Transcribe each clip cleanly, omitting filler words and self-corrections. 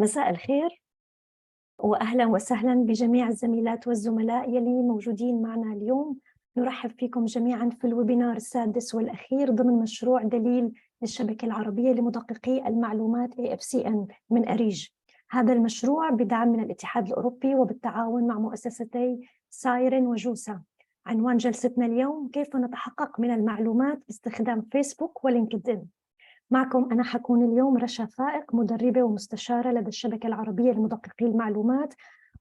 مساء الخير وأهلا وسهلا بجميع الزميلات والزملاء يلي موجودين معنا اليوم. نرحب فيكم جميعا في الويبينار السادس والأخير ضمن مشروع دليل للشبكة العربية لمدققي المعلومات AFCN من أريج. هذا المشروع بدعم من الاتحاد الأوروبي وبالتعاون مع مؤسستي سايرن وجوسا. عنوان جلستنا اليوم: كيف نتحقق من المعلومات باستخدام فيسبوك ولينكدإن. معكم أنا حكون اليوم رشا فائق، مدربة ومستشارة لدى الشبكة العربية لمدققي المعلومات،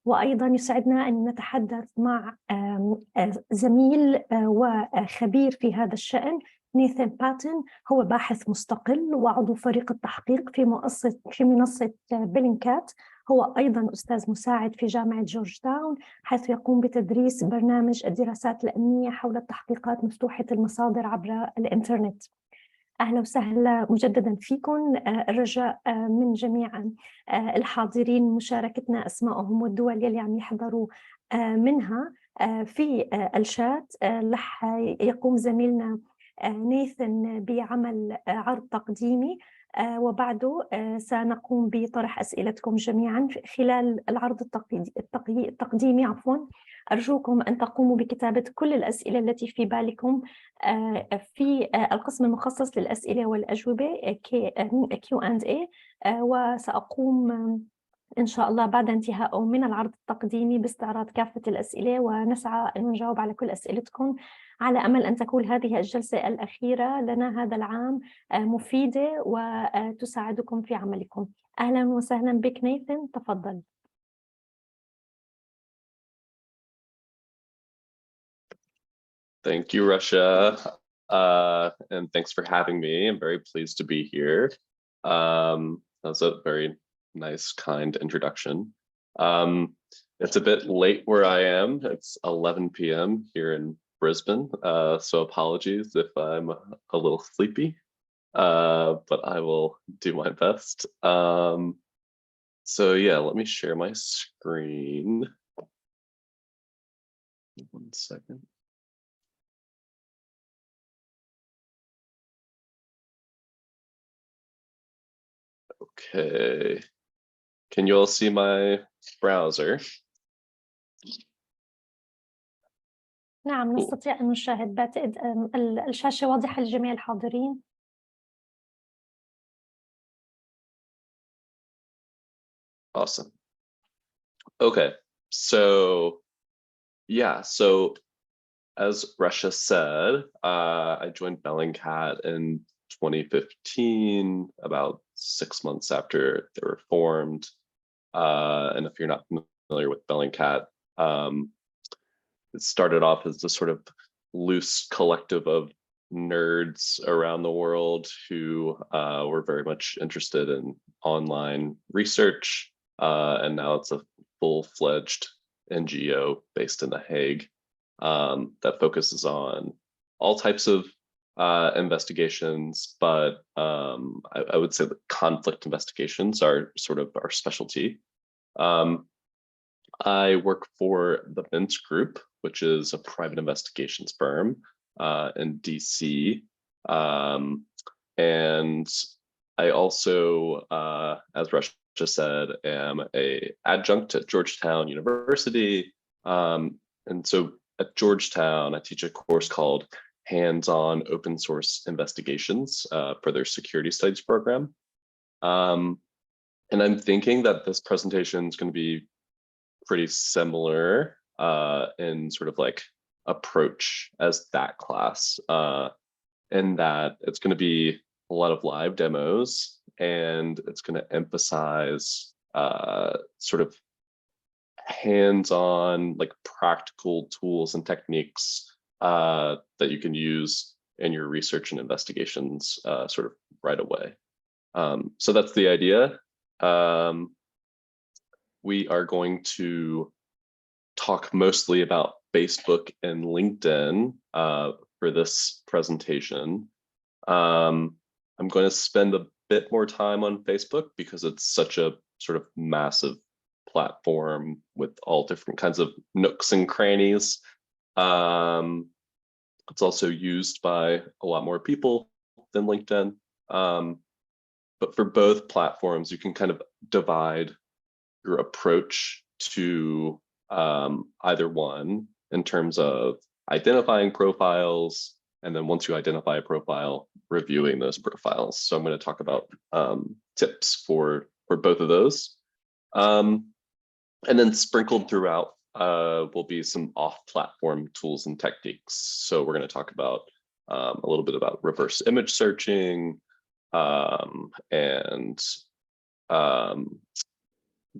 وأيضا يسعدنا أن نتحدث مع زميل وخبير في هذا الشأن، ناثان باتين. هو باحث مستقل وعضو فريق التحقيق في منصة بيلينكات. هو أيضا أستاذ مساعد في جامعة جورج تاون، حيث يقوم بتدريس برنامج الدراسات الأمنية حول التحقيقات مفتوحة المصادر عبر الإنترنت. أهلا وسهلا مجددا فيكم. الرجاء من جميع الحاضرين مشاركتنا أسمائهم والدول يلي عم يحضروا منها في الشات. رح يقوم زميلنا ناثان بعمل عرض تقديمي، وبعده سنقوم بطرح أسئلتكم جميعا خلال العرض التقديمي. أرجوكم أن تقوموا بكتابة كل الأسئلة التي في بالكم في القسم المخصص للأسئلة والأجوبة Q&A، وسأقوم إن شاء الله بعد انتهاء من العرض التقديمي باستعراض كافة الأسئلة، ونسعى أن نجاوب على كل أسئلتكم على أمل أن تكون هذه الجلسة الأخيرة لنا هذا العام مفيدة وتساعدكم في عملكم. أهلا وسهلا بك ناثان، تفضل. Thank you, Russia, and thanks for having me. I'm very pleased to be here. That was a very nice, kind introduction. It's a bit late where I am. It's 11 p.m. here in Brisbane, so apologies if I'm a little sleepy, but I will do my best. So yeah, let me share my screen. 1 second. Okay, can you all see my browser? نعم، نستطيع أن نشاهد باتين. الشاشة واضحة لجميع الحاضرين. Awesome. Okay, so yeah, so as Russia said, I joined Bellingcat in 2015, about 6 months after they were formed. And if you're not familiar with Bellingcat, it started off as a sort of loose collective of nerds around the world who were very much interested in online research. And now it's a full-fledged NGO based in The Hague that focuses on all types of investigations, but I would say that conflict investigations are sort of our specialty. I work for the Mint Group, which is a private investigations firm in DC. And I also, as Russia said, am an adjunct at Georgetown University. And so at Georgetown, I teach a course called Hands-on Open Source Investigations for their Security Studies program. And I'm thinking that this presentation is going to be pretty similar in sort of like approach as that class, in that it's going to be a lot of live demos, and it's going to emphasize sort of hands-on, like practical tools and techniques that you can use in your research and investigations sort of right away. So that's the idea. We are going to talk mostly about Facebook and LinkedIn for this presentation. I'm going to spend a bit more time on Facebook because it's such a sort of massive platform with all different kinds of nooks and crannies. It's also used by a lot more people than LinkedIn. but for both platforms, you can kind of divide your approach to either one in terms of identifying profiles, and then once you identify a profile, reviewing those profiles. So I'm going to talk about tips for both of those. And then sprinkled throughout will be some off-platform tools and techniques. So we're going to talk about a little bit about reverse image searching and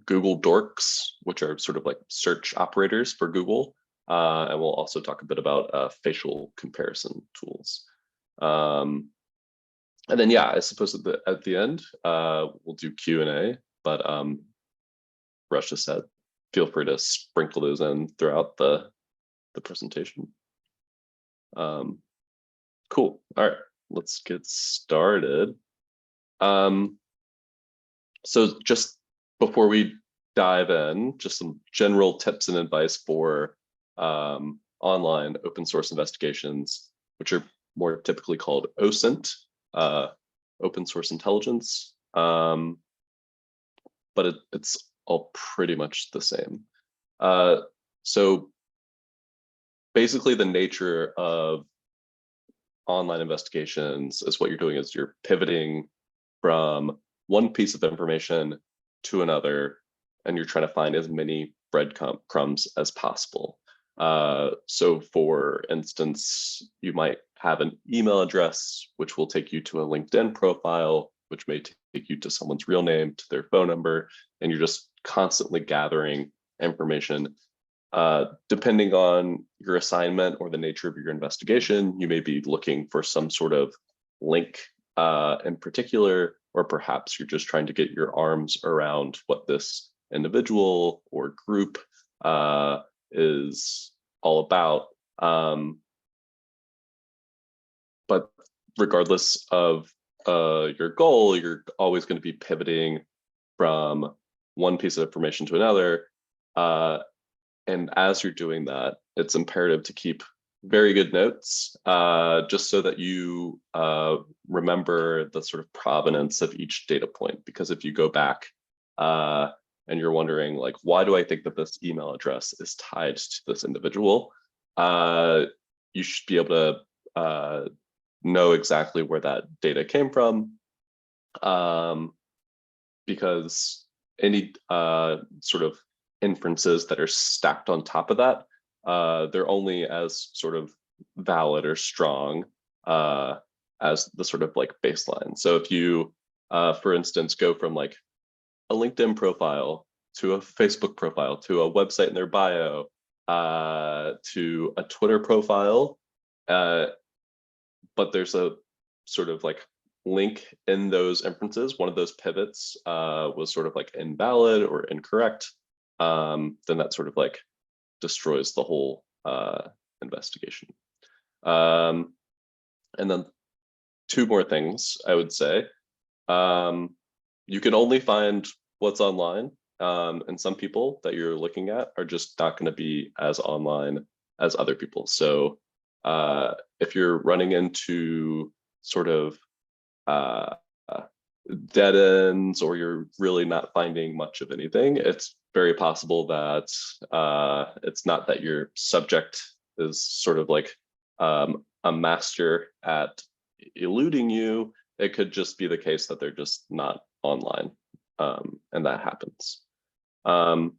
Google Dorks, which are sort of like search operators for Google. And we'll also talk a bit about facial comparison tools. And then, yeah, I suppose at the end, we'll do Q&A, but Russia said, feel free to sprinkle those in throughout the presentation. Cool. All right, let's get started. So just before we dive in, just some general tips and advice for online open source investigations, which are more typically called OSINT, open source intelligence, but it's all pretty much the same. So basically the nature of online investigations is what you're doing is you're pivoting from one piece of information to another, and you're trying to find as many breadcrumbs as possible. So for instance, you might have an email address, which will take you to a LinkedIn profile, which may take you to someone's real name, to their phone number, and you're just constantly gathering information. Depending on your assignment or the nature of your investigation, you may be looking for some sort of link in particular, or perhaps you're just trying to get your arms around what this individual or group is all about. But regardless of your goal, you're always going to be pivoting from one piece of information to another. And as you're doing that, it's imperative to keep very good notes, just so that you remember the sort of provenance of each data point. Because if you go back and you're wondering, like, why do I think that this email address is tied to this individual? You should be able to know exactly where that data came from, because any sort of inferences that are stacked on top of that, they're only as sort of valid or strong as the sort of like baseline. So if you, for instance, go from like a LinkedIn profile to a Facebook profile to a website in their bio to a Twitter profile, but there's a sort of like link in those inferences, one of those pivots was sort of like invalid or incorrect, then that sort of like destroys the whole investigation. And then two more things I would say. You can only find what's online, and some people that you're looking at are just not going to be as online as other people. So if you're running into sort of dead ends, or you're really not finding much of anything, it's very possible that it's not that your subject is sort of like a master at eluding you. It could just be the case that they're just not online, and that happens. And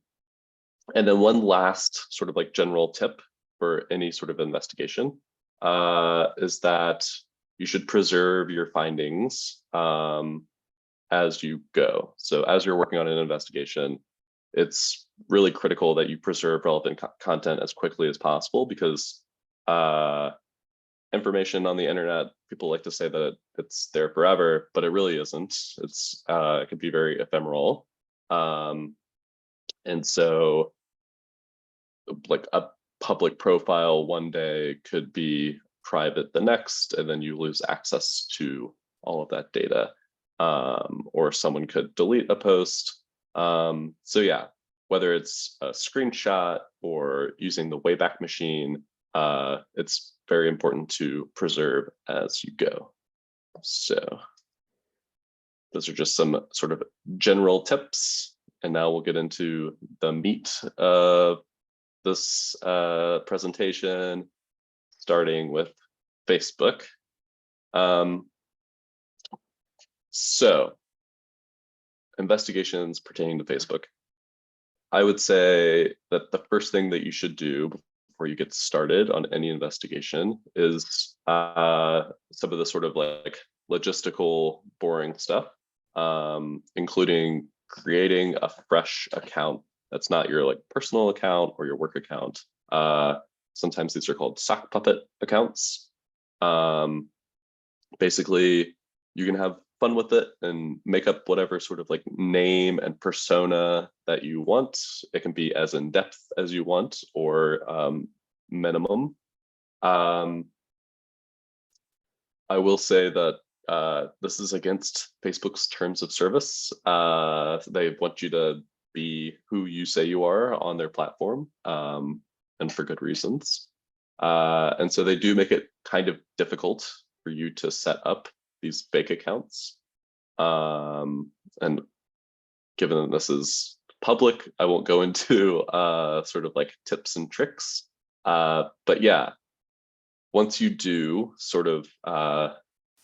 then one last sort of like general tip for any sort of investigation is that you should preserve your findings as you go. So as you're working on an investigation, it's really critical that you preserve relevant content as quickly as possible, because information on the internet, people like to say that it's there forever, but it really isn't. It can be very ephemeral. And so like a public profile one day could be private the next, and then you lose access to all of that data. Or someone could delete a post. So yeah, whether it's a screenshot or using the Wayback Machine, it's very important to preserve as you go. So those are just some sort of general tips. And now we'll get into the meat of this presentation, starting with Facebook. So investigations pertaining to Facebook. I would say that the first thing that you should do before you get started on any investigation is some of the sort of like logistical, boring stuff, including creating a fresh account that's not your like personal account or your work account. Sometimes these are called sock puppet accounts. Basically, you can have fun with it and make up whatever sort of like name and persona that you want. It can be as in depth as you want or minimum. I will say that this is against Facebook's terms of service. They want you to be who you say you are on their platform, and for good reasons. And so they do make it kind of difficult for you to set up these fake accounts. And given that this is public, I won't go into sort of like tips and tricks. But yeah, once you do sort of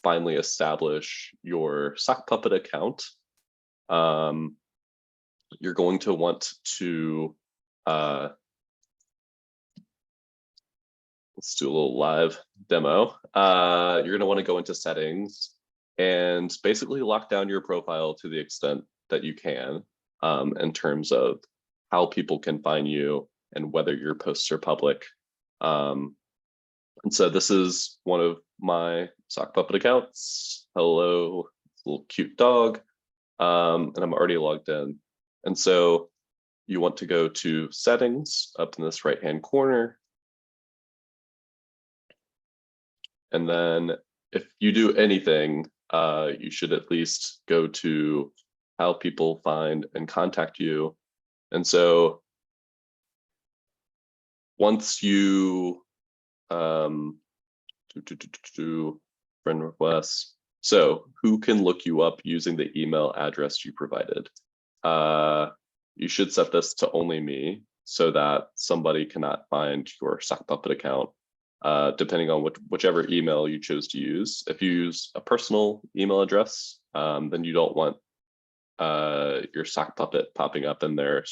finally establish your sock puppet account, you're going to want to let's do a little live demo. You're going to want to go into settings and basically lock down your profile to the extent that you can, in terms of how people can find you and whether your posts are public. And so this is one of my sock puppet accounts. Hello, little cute dog. And I'm already logged in. And so you want to go to settings up in this right-hand corner. And then if you do anything, you should at least go to how people find and contact you. And so once you friend requests, so who can look you up using the email address you provided? You should set this to only me so that somebody cannot find your sock puppet account, depending on whichever email you chose to use. If you use a personal email address, then you don't want your sock puppet popping up in their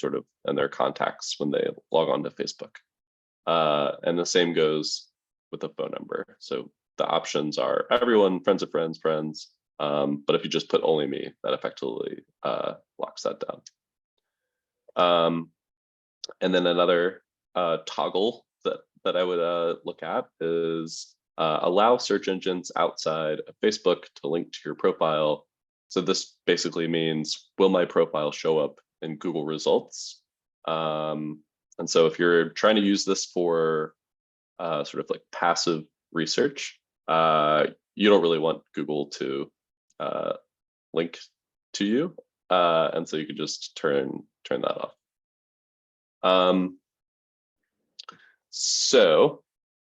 contacts when they log on to Facebook. And the same goes with the phone number. So the options are everyone, friends of friends, friends. But if you just put only me, that effectively locks that down. And then another toggle that I would look at is allow search engines outside of Facebook to link to your profile. So this basically means, will my profile show up in Google results? And so if you're trying to use this for sort of like passive research, you don't really want Google to link to you. And so you can just turn that off. So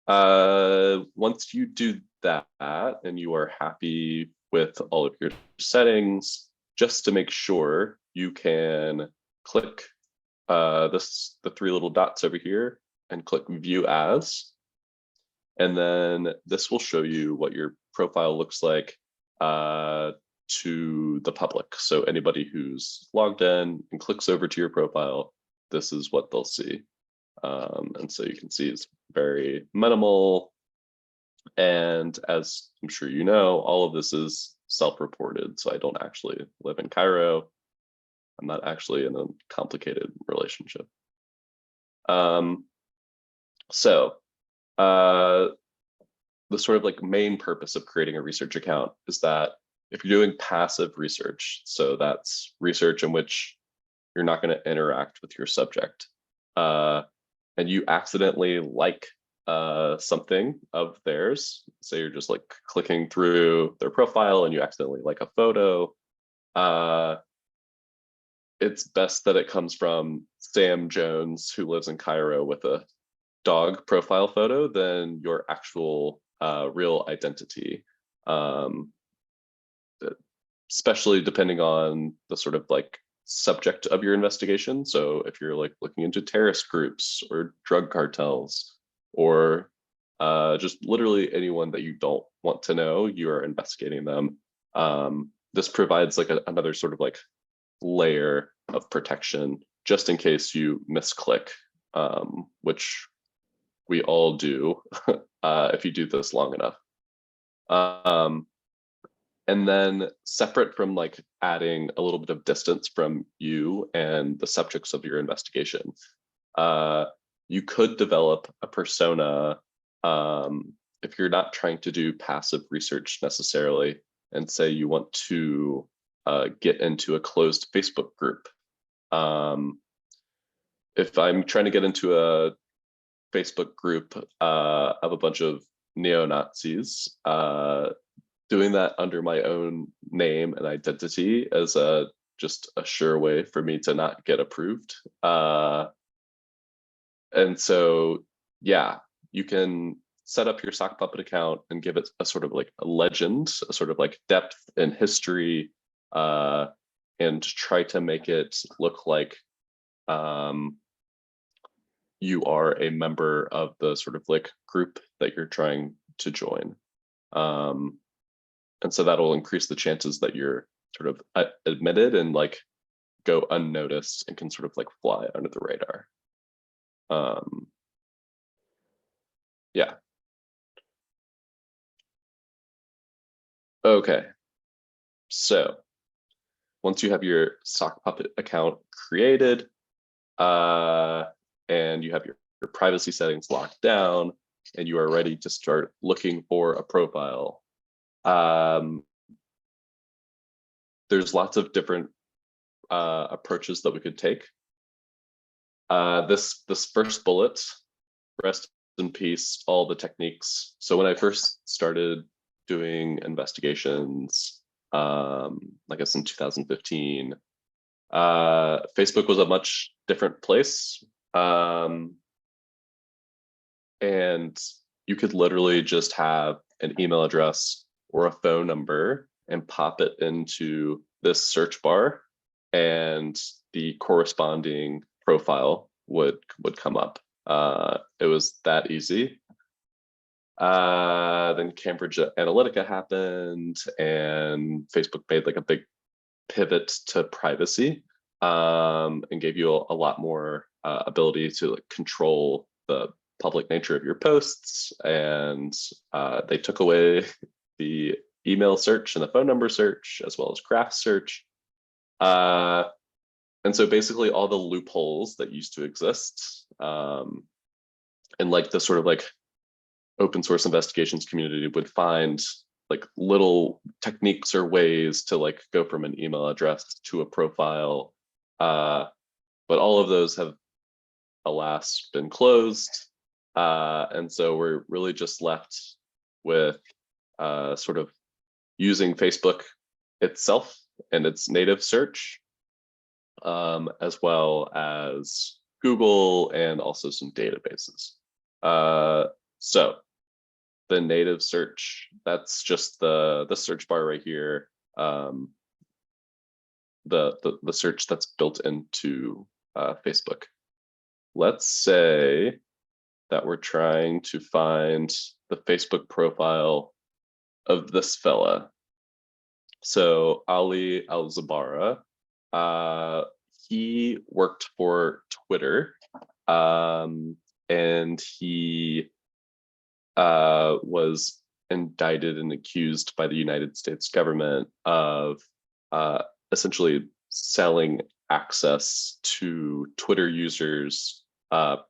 once you do that and you are happy with all of your settings, just to make sure, you can click the three little dots over here and click View As. And then this will show you what your profile looks like to the public. So anybody who's logged in and clicks over to your profile, this is what they'll see. And so you can see it's very minimal. And as I'm sure you know, all of this is self-reported. So I don't actually live in Cairo. I'm not actually in a complicated relationship. So the sort of like main purpose of creating a research account is that if you're doing passive research, so that's research in which you're not going to interact with your subject, and you accidentally like something of theirs, say you're just like clicking through their profile and you accidentally like a photo, it's best that it comes from Sam Jones, who lives in Cairo, with a dog profile photo than your actual real identity. especially depending on the sort of like subject of your investigation. So if you're like looking into terrorist groups or drug cartels or just literally anyone that you don't want to know, you are investigating them. This provides like another sort of like layer of protection just in case you misclick, which we all do if you do this long enough. And then separate from like adding a little bit of distance from you and the subjects of your investigation, you could develop a persona if you're not trying to do passive research necessarily, and say you want to get into a closed Facebook group. If I'm trying to get into a Facebook group of a bunch of neo-Nazis, doing that under my own name and identity is just a sure way for me to not get approved. And so, yeah, you can set up your sock puppet account and give it a sort of like a legend, a sort of like depth and history, and try to make it look like you are a member of the sort of like group that you're trying to join. And so that'll increase the chances that you're sort of admitted and like go unnoticed and can sort of like fly under the radar. Yeah. Okay. So once you have your sock puppet account created, and you have your privacy settings locked down, and you are ready to start looking for a profile, there's lots of different approaches that we could take. This first bullet, rest in peace, all the techniques. So when I first started doing investigations, I guess in 2015, Facebook was a much different place. And you could literally just have an email address or a phone number and pop it into this search bar, and the corresponding profile would come up. It was that easy. Then Cambridge Analytica happened, and Facebook made like a big pivot to privacy, and gave you a lot more ability to like control the public nature of your posts. And they took away the email search and the phone number search, as well as graph search. And so basically all the loopholes that used to exist, and like the sort of like open source investigations community would find like little techniques or ways to like go from an email address to a profile. But all of those have, alas, been closed. And so we're really just left with sort of using Facebook itself and its native search, as well as Google and also some databases. So the native search, that's just the search bar right here, the search that's built into Facebook. Let's say that we're trying to find the Facebook profile of this fella. So Ali Al-Zabara, he worked for Twitter, and he was indicted and accused by the United States government of essentially selling access to Twitter users'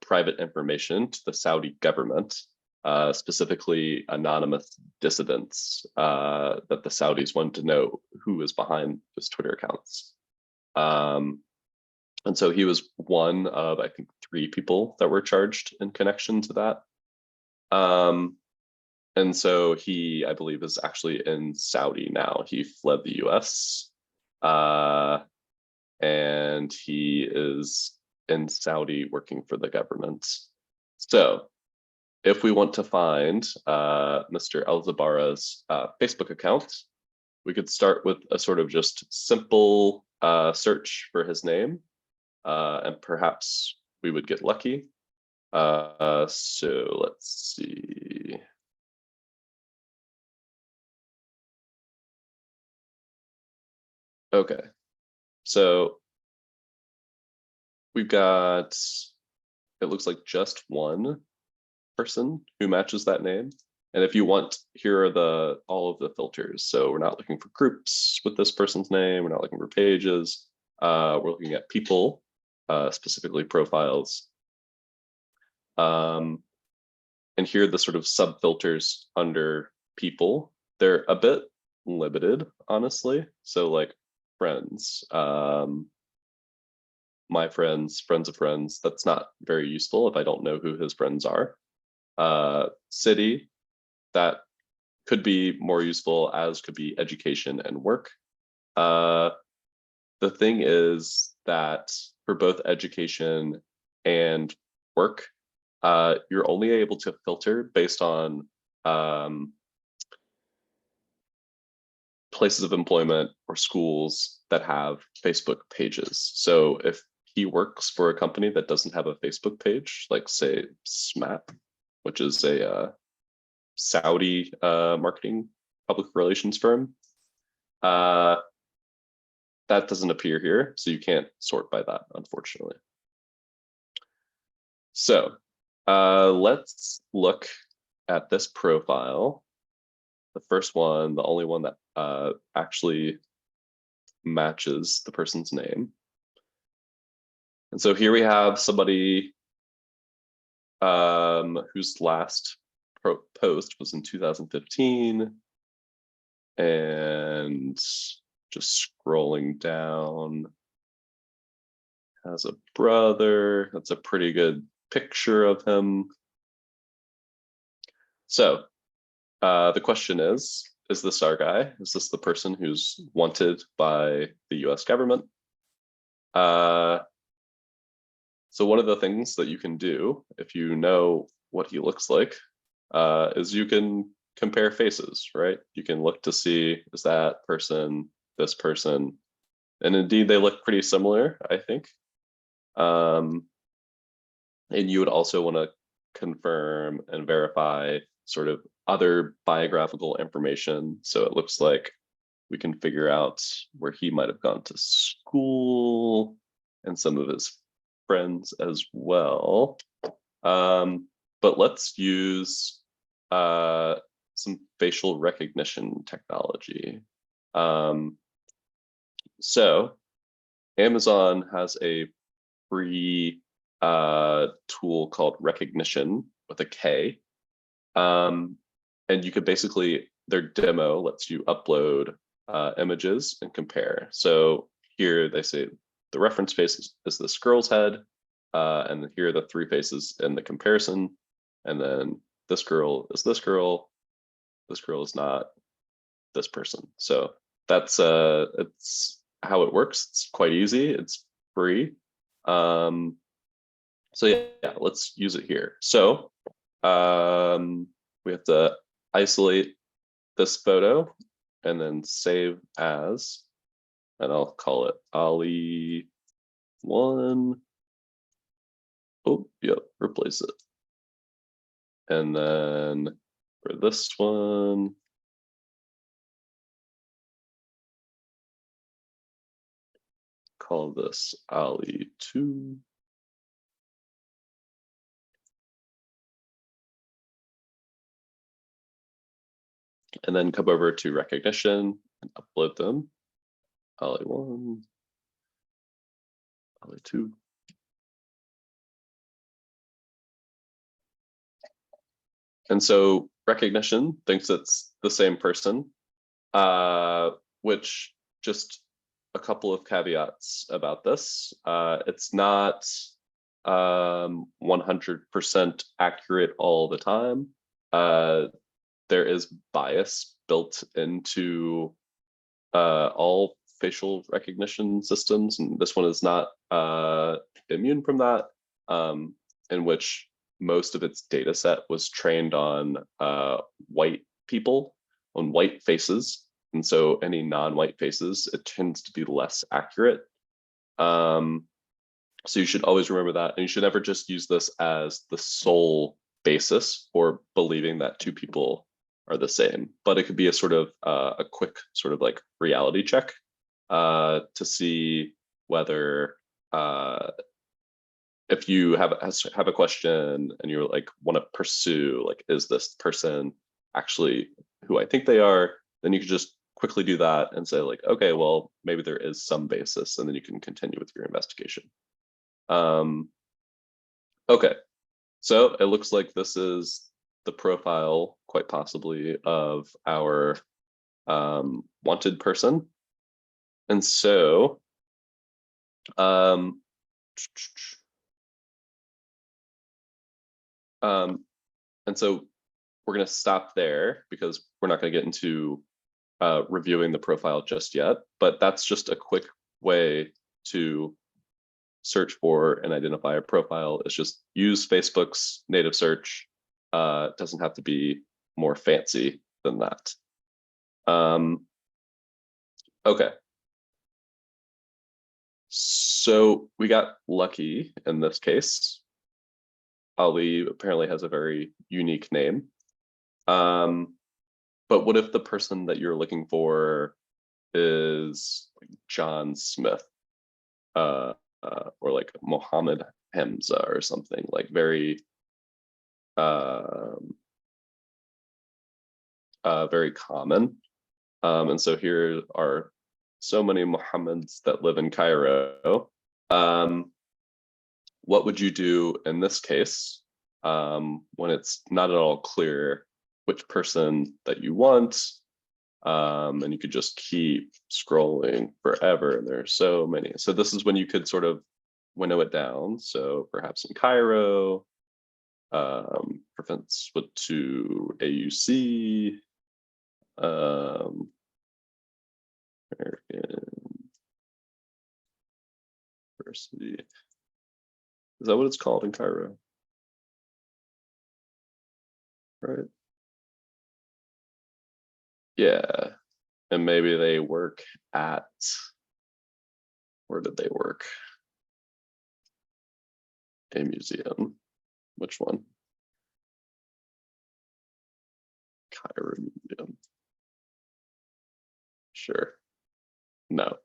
private information to the Saudi government, specifically anonymous dissidents that the Saudis wanted to know who was behind those Twitter accounts. And so he was one of, I think, 3 people that were charged in connection to that. And so he, I believe, is actually in Saudi now. He fled the US, and he is in Saudi working for the government. So if we want to find Mr. Al-Zabara's Facebook account, we could start with a sort of just simple search for his name, and perhaps we would get lucky. So let's see. Okay, so we've got, it looks like just one person who matches that name. And if you want, here are all of the filters. So we're not looking for groups with this person's name. We're not looking for pages. We're looking at people, specifically profiles. And here are the sort of sub filters under people. They're a bit limited, honestly. So like friends, my friends, friends of friends, that's not very useful if I don't know who his friends are. City, that could be more useful, as could be education and work. The thing is that for both education and work, you're only able to filter based on places of employment or schools that have Facebook pages. So if he works for a company that doesn't have a Facebook page, like say SMAP, which is a Saudi marketing public relations firm, that doesn't appear here, so you can't sort by that, unfortunately. So let's look at this profile. The first one, the only one that actually matches the person's name. And so here we have somebody whose last post was in 2015. And just scrolling down, has a brother. That's a pretty good picture of him. So the question is this our guy? Is this the person who's wanted by the US government? So one of the things that you can do, if you know what he looks like, is you can compare faces, right? You can look to see, is that person, this person? And indeed, they look pretty similar, I think. And you would also want to confirm and verify sort of other biographical information. So it looks like we can figure out where he might have gone to school and some of his friends as well. But let's use some facial recognition technology. So Amazon has a free tool called Recognition with a K. And you could basically, their demo lets you upload images and compare. So here they say the reference face is this girl's head, and here are the three faces in the comparison. And then this girl is this girl is not this person. So that's it's how it works. It's quite easy. It's free. So yeah, let's use it here. So we have to isolate this photo and then save as, and I'll call it Ali 1. Oh, yep, replace it. And then for this one, call this Ali 2. And then come over to recognition and upload them. Ali 1, Ali 2. And so recognition thinks it's the same person, which, just a couple of caveats about this. It's not 100% accurate all the time. There is bias built into all facial recognition systems, and this one is not immune from that, in which most of its data set was trained on white people, on white faces. And so any non-white faces, it tends to be less accurate. So you should always remember that. And you should never just use this as the sole basis for believing that two people are the same, but it could be a sort of a quick sort of like reality check to see whether if you have a question and you're like want to pursue like, is this person actually who I think they are, then you can just quickly do that and say like, okay, well, maybe there is some basis, and then you can continue with your investigation. Okay, so it looks like this is the profile, quite possibly, of our wanted person. And so, and so we're going to stop there because we're not going to get into reviewing the profile just yet, but that's just a quick way to search for and identify a profile. Is just use Facebook's native search. It doesn't have to be more fancy than that. Okay. So we got lucky in this case. Ali apparently has a very unique name. But what if the person that you're looking for is like John Smith, or like Mohammed Hamza or something, like very very common. And so here are so many Mohammeds that live in Cairo. What would you do in this case when it's not at all clear which person that you want? And you could just keep scrolling forever, and there are so many. So this is when you could sort of winnow it down. So perhaps in Cairo, prevents with to AUC, American University. Is that what it's called in Cairo? Right. Yeah. And maybe they work at, where did they work? A museum. Which one? Cairo Museum. Sure. No.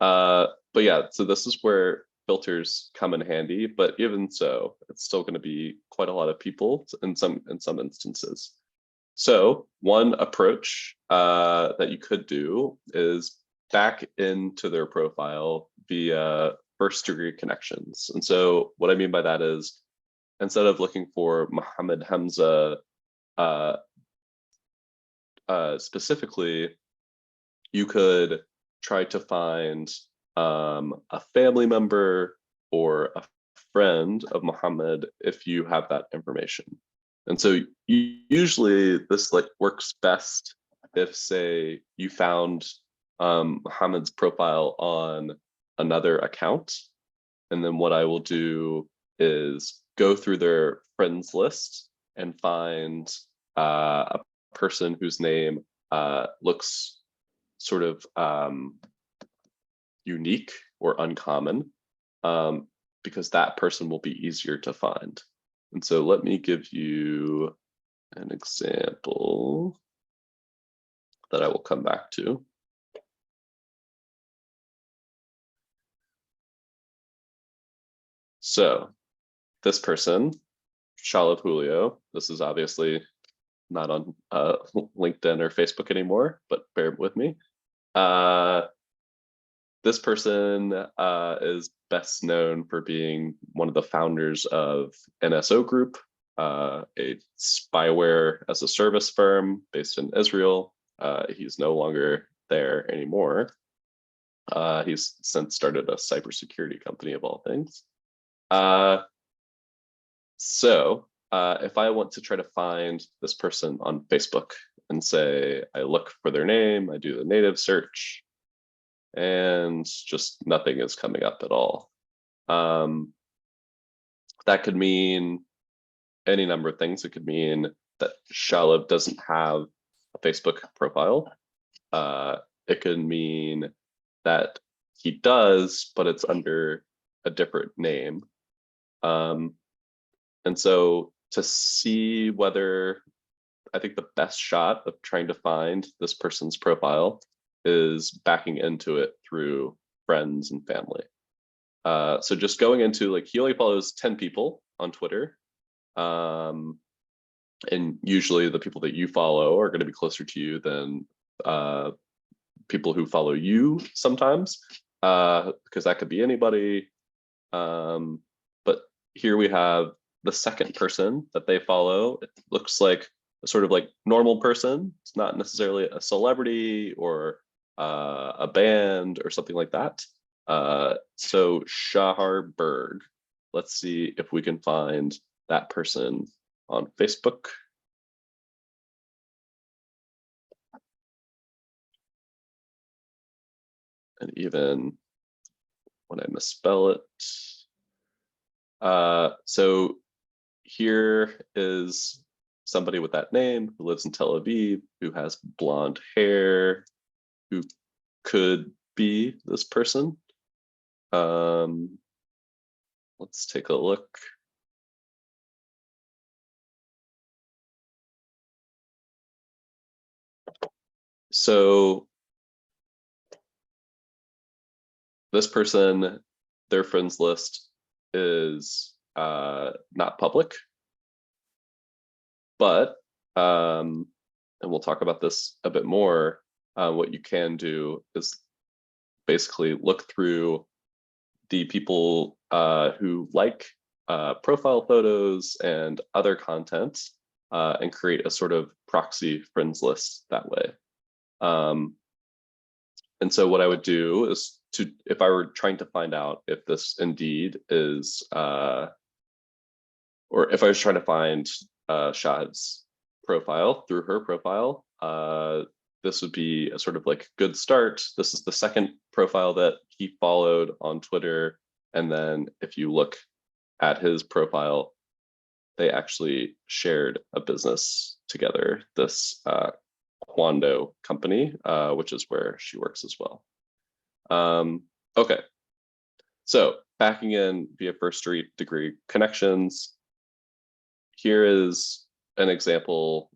But yeah, so this is where filters come in handy, but even so, it's still going to be quite a lot of people in some instances. So one approach that you could do is back into their profile via first-degree connections. And so what I mean by that is, instead of looking for Mohammed Hamza specifically, you could try to find a family member or a friend of Muhammad if you have that information. And so usually this like works best if, say, you found Muhammad's profile on another account. And then what I will do is go through their friends list and find a person whose name looks sort of unique or uncommon, because that person will be easier to find. And so let me give you an example that I will come back to. So this person, Shalif Julio, this is obviously not on LinkedIn or Facebook anymore, but bear with me. This person is best known for being one of the founders of NSO Group, a spyware as a service firm based in Israel. He's no longer there anymore. He's since started a cybersecurity company of all things. So if I want to try to find this person on Facebook and say, I look for their name, I do the native search, and just nothing is coming up at all. That could mean any number of things. It could mean that Shalib doesn't have a Facebook profile. It can mean that he does, but it's under a different name. And so to see whether, I think the best shot of trying to find this person's profile is backing into it through friends and family. So just going into, like, he only follows 10 people on Twitter. And usually the people that you follow are going to be closer to you than people who follow you sometimes, because that could be anybody. But here we have the second person that they follow. It looks like a sort of like normal person. It's not necessarily a celebrity or a band or something like that. So Shaharberg, let's see if we can find that person on Facebook. And even when I misspell it. So here is somebody with that name who lives in Tel Aviv, who has blonde hair, who could be this person. Let's take a look. So this person, their friends list is not public, but, and we'll talk about this a bit more, what you can do is basically look through the people who like profile photos and other content and create a sort of proxy friends list that way. And so what I would do is if I were trying to find out if this indeed is, or if I was trying to find Shahad's profile through her profile, this would be a sort of like good start. This is the second profile that he followed on Twitter. And then if you look at his profile, they actually shared a business together, this Kwando company, which is where she works as well. Okay, so backing in via first degree connections, here is an example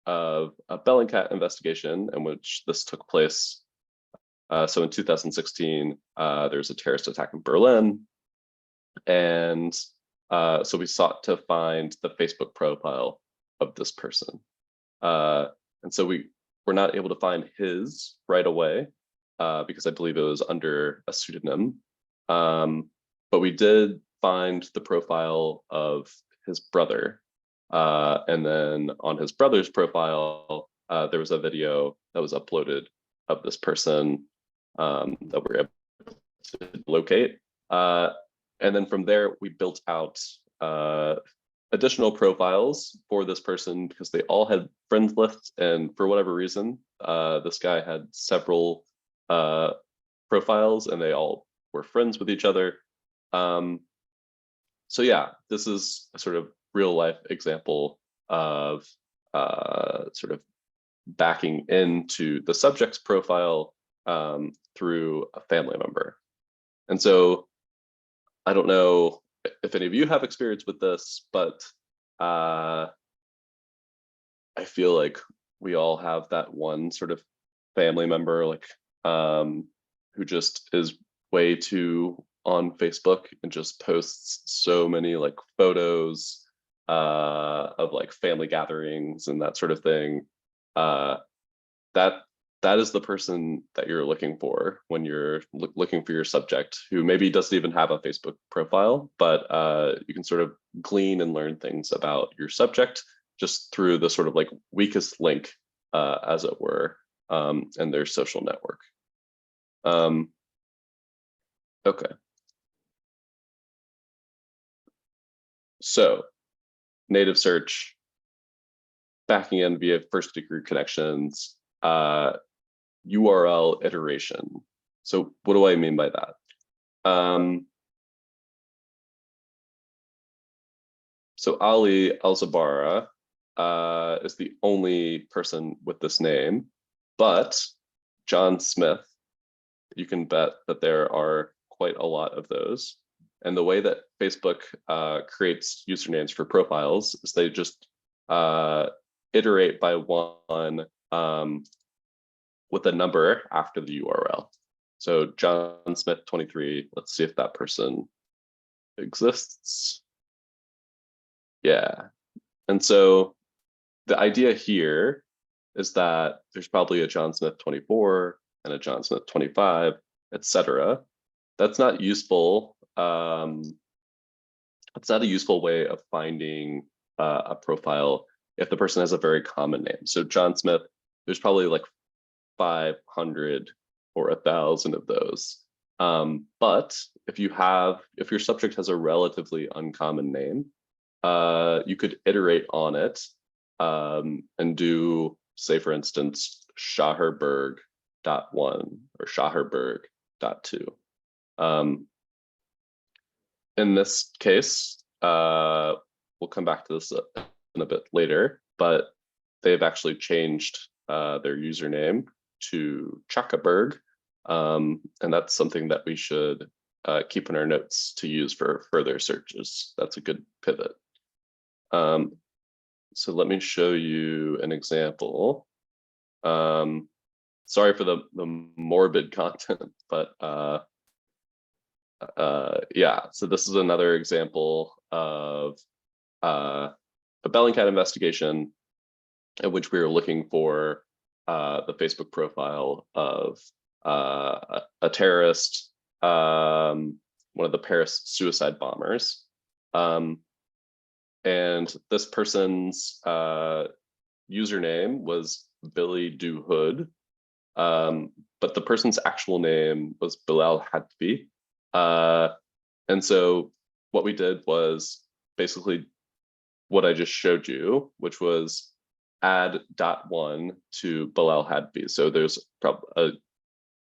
of a Bellingcat investigation in which this took place. So in 2016, there's a terrorist attack in Berlin. And so we sought to find the Facebook profile of this person. And so we were not able to find his right away because I believe it was under a pseudonym. But we did find the profile of his brother. And then on his brother's profile, there was a video that was uploaded of this person that we were able to locate. And then from there, we built out additional profiles for this person because they all had friends lists. And for whatever reason, this guy had several profiles and they all were friends with each other. So yeah, this is a sort of real life example of sort of backing into the subject's profile through a family member. And so I don't know if any of you have experience with this, but I feel like we all have that one sort of family member, like who just is way too on Facebook and just posts so many like photos of like family gatherings and that sort of thing. That is the person that you're looking for when you're looking for your subject, who maybe doesn't even have a Facebook profile, but you can sort of glean and learn things about your subject just through the sort of like weakest link, as it were, and their social network. Okay. So native search, backing in via first degree connections, URL iteration. So what do I mean by that? So Ali Al-Zabara is the only person with this name. But John Smith, you can bet that there are quite a lot of those. And the way that Facebook creates usernames for profiles is they just iterate by one with a number after the URL. So John Smith 23, let's see if that person exists. Yeah. And so the idea here is that there's probably a John Smith 24 and a John Smith 25, etc. That's not useful. It's not a useful way of finding a profile if the person has a very common name. So John Smith, there's probably like 500 or 1,000 of those. But if your subject has a relatively uncommon name, you could iterate on it and do, say, for instance, Shaherberg.1 or Shaherberg.2. In this case, we'll come back to this in a bit later, but they've actually changed their username to Chakaberg, and that's something that we should keep in our notes to use for further searches. That's a good pivot. So let me show you an example. Sorry for the morbid content, but yeah, so this is another example of a Bellingcat investigation in which we were looking for the Facebook profile of a terrorist, one of the Paris suicide bombers. And this person's username was Billy Do Hood, but the person's actual name was Bilal Hadfi. And so what we did was basically what I just showed you, which was add .1 to Bilal Hadfi. So there's a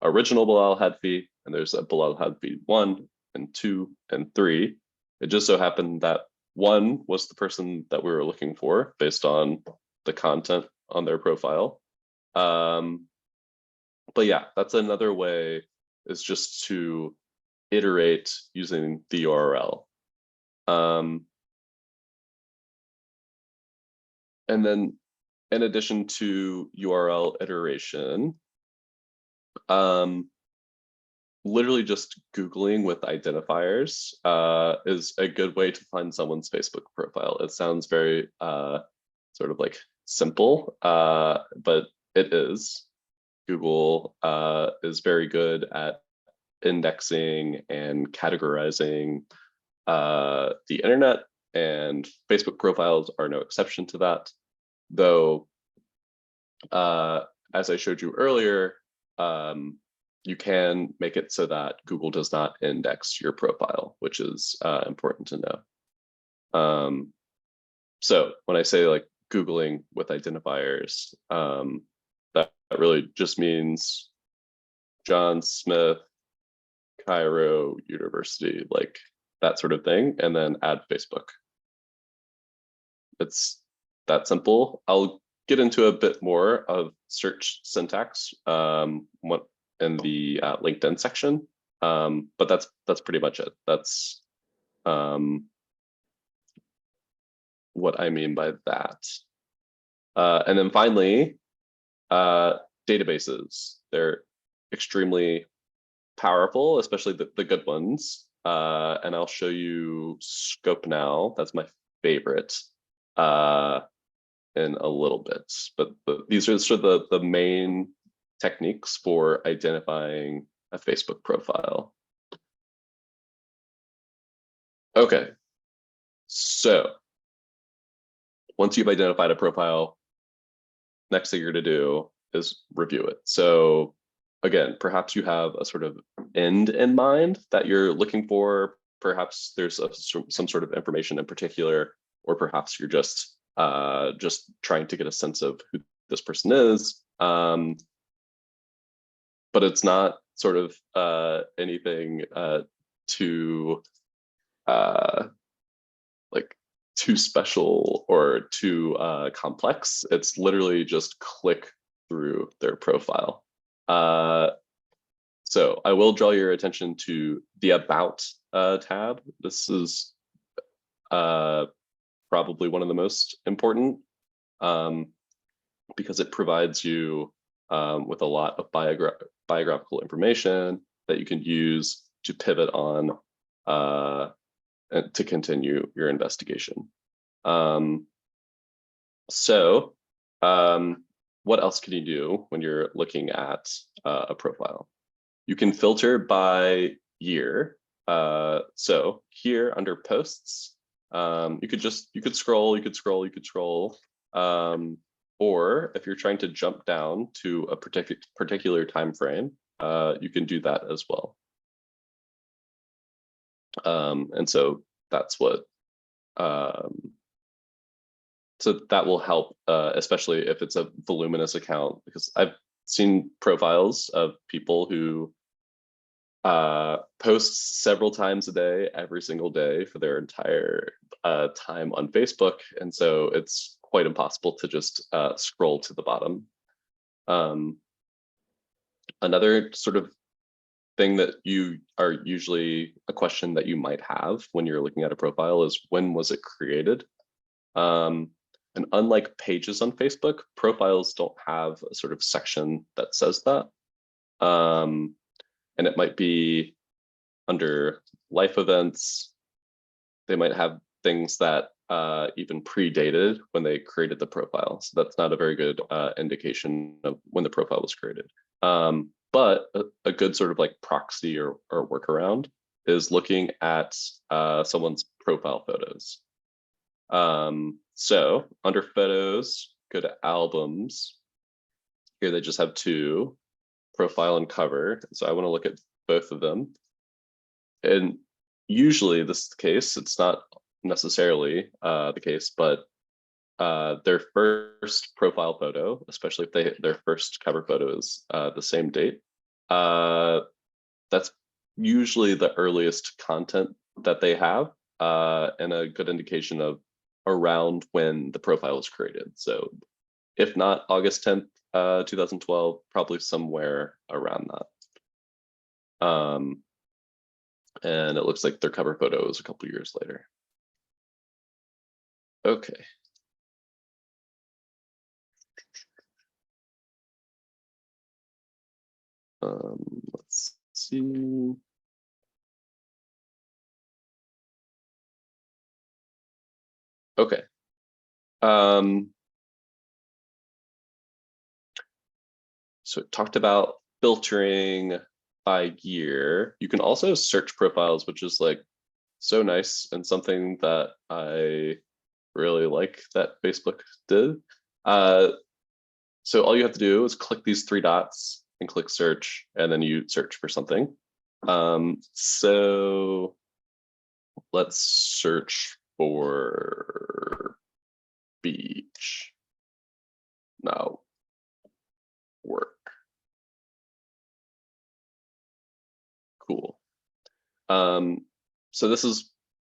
original Bilal Hadfi, and there's a Bilal Hadfi 1 and 2 and 3. It just so happened that 1 was the person that we were looking for based on the content on their profile. But yeah, that's another way, is just to iterate using the URL. And then in addition to URL iteration, literally just Googling with identifiers is a good way to find someone's Facebook profile. It sounds very sort of like simple, but it is. Google is very good at indexing and categorizing the internet, and Facebook profiles are no exception to that. Though, as I showed you earlier, you can make it so that Google does not index your profile, which is important to know. So when I say like Googling with identifiers, that really just means John Smith, Cairo University, like that sort of thing, and then add Facebook. It's that simple. I'll get into a bit more of search syntax in the LinkedIn section, but that's pretty much it. That's what I mean by that. And then finally, databases. They're extremely powerful, especially the good ones. And I'll show you Scope Now. That's my favorite in a little bit. But these are sort of the main techniques for identifying a Facebook profile. Okay, so once you've identified a profile, next thing you're going to do is review it. So again, perhaps you have a sort of end in mind that you're looking for. Perhaps there's some sort of information in particular, or perhaps you're just trying to get a sense of who this person is. But it's not sort of anything too like too special or too complex. It's literally just click through their profile. So I will draw your attention to the About tab. This is probably one of the most important because it provides you with a lot of biographical information that you can use to pivot on and to continue your investigation. What else can you do when you're looking at a profile? You can filter by year. So here under posts, you could scroll. Or if you're trying to jump down to a particular time frame, you can do that as well. And so that's what. So that will help, especially if it's a voluminous account, because I've seen profiles of people who post several times a day, every single day for their entire time on Facebook. And so it's quite impossible to just scroll to the bottom. Another sort of thing that you are usually a question that you might have when you're looking at a profile is, when was it created? And unlike pages on Facebook, profiles don't have a sort of section that says that. And it might be under life events. They might have things that even predated when they created the profile. So that's not a very good indication of when the profile was created. But a good sort of like proxy or workaround is looking at someone's profile photos. So under photos, go to albums. Here they just have two, profile and cover. So I want to look at both of them. And usually this is the case. It's not necessarily the case, but their first profile photo, especially if their first cover photo is the same date, that's usually the earliest content that they have, and a good indication of around when the profile was created. So if not August 10th, 2012, probably somewhere around that. And it looks like their cover photo is a couple years later. Okay. Let's see. Okay. So it talked about filtering by year. You can also search profiles, which is like so nice and something that I really like that Facebook did. So all you have to do is click these three dots and click search, and then you search for something. So let's search for beach. Now work. Cool. So this is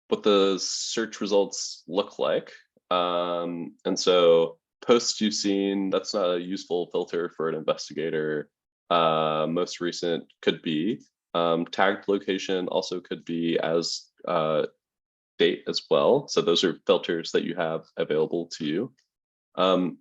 what the search results look like. And so posts you've seen, that's not a useful filter for an investigator. Most recent could be. Tagged location also could be as date as well. So those are filters that you have available to you. And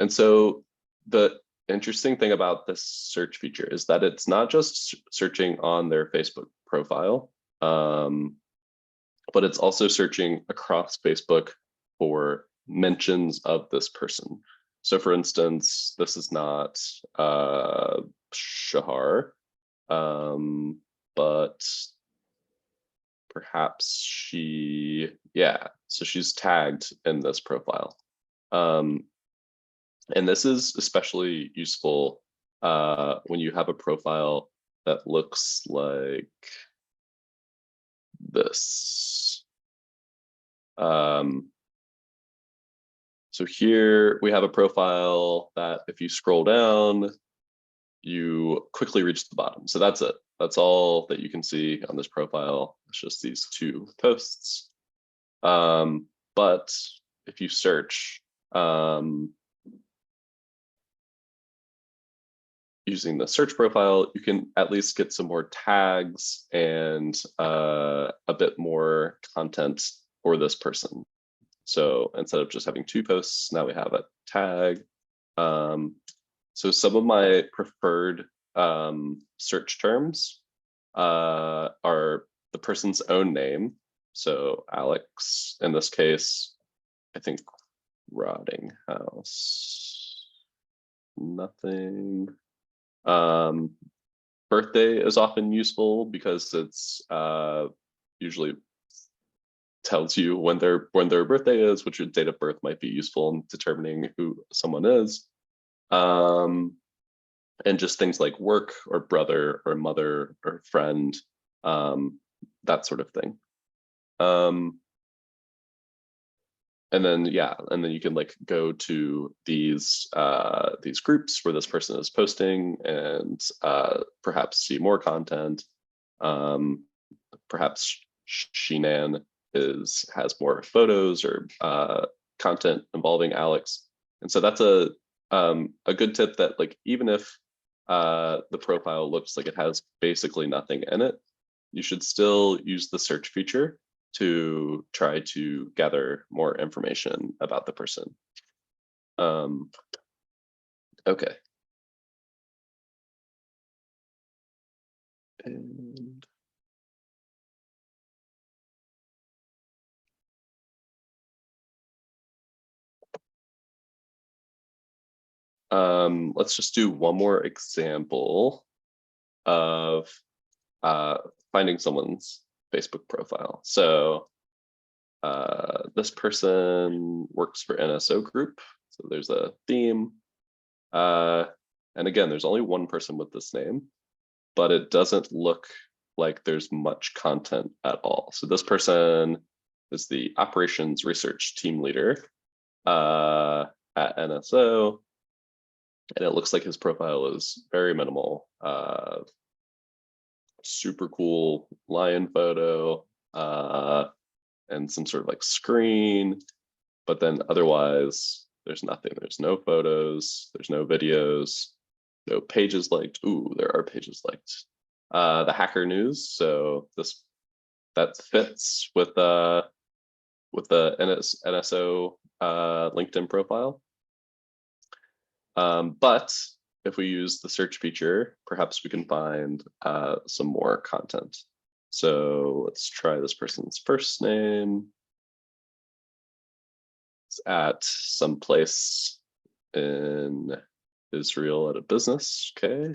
so the interesting thing about this search feature is that it's not just searching on their Facebook profile, but it's also searching across Facebook for mentions of this person. So for instance, this is not Shahar, but perhaps she, yeah, so she's tagged in this profile. And this is especially useful when you have a profile that looks like this. So here we have a profile that if you scroll down, you quickly reach the bottom. So that's it. That's all that you can see on this profile. It's just these two posts. But if you search, using the search profile, you can at least get some more tags and a bit more content for this person. So instead of just having 2 posts, now we have a tag. So some of my preferred search terms are the person's own name. So Alex, in this case, I think rotting house, nothing. Birthday is often useful because it's usually tells you when their birthday is, which date of birth might be useful in determining who someone is. And just things like work or brother or mother or friend, that sort of thing. And then you can like go to these groups where this person is posting and perhaps see more content. Perhaps Shinan has more photos or content involving Alex, and so that's a good tip that like even if the profile looks like it has basically nothing in it, you should still use the search feature to try to gather more information about the person. Okay. And let's just do one more example of finding someone's Facebook profile. So this person works for NSO Group. So there's a theme. And again, there's only one person with this name, but it doesn't look like there's much content at all. So this person is the operations research team leader at NSO. And it looks like his profile is very minimal. Super cool lion photo and some sort of like screen, but then otherwise there's nothing. There's no photos, there's no videos, no pages liked. Ooh, there are pages liked. The hacker news, so that fits with the NSO LinkedIn profile. But if we use the search feature, perhaps we can find some more content. So let's try this person's first name. It's at some place in Israel at a business. Okay.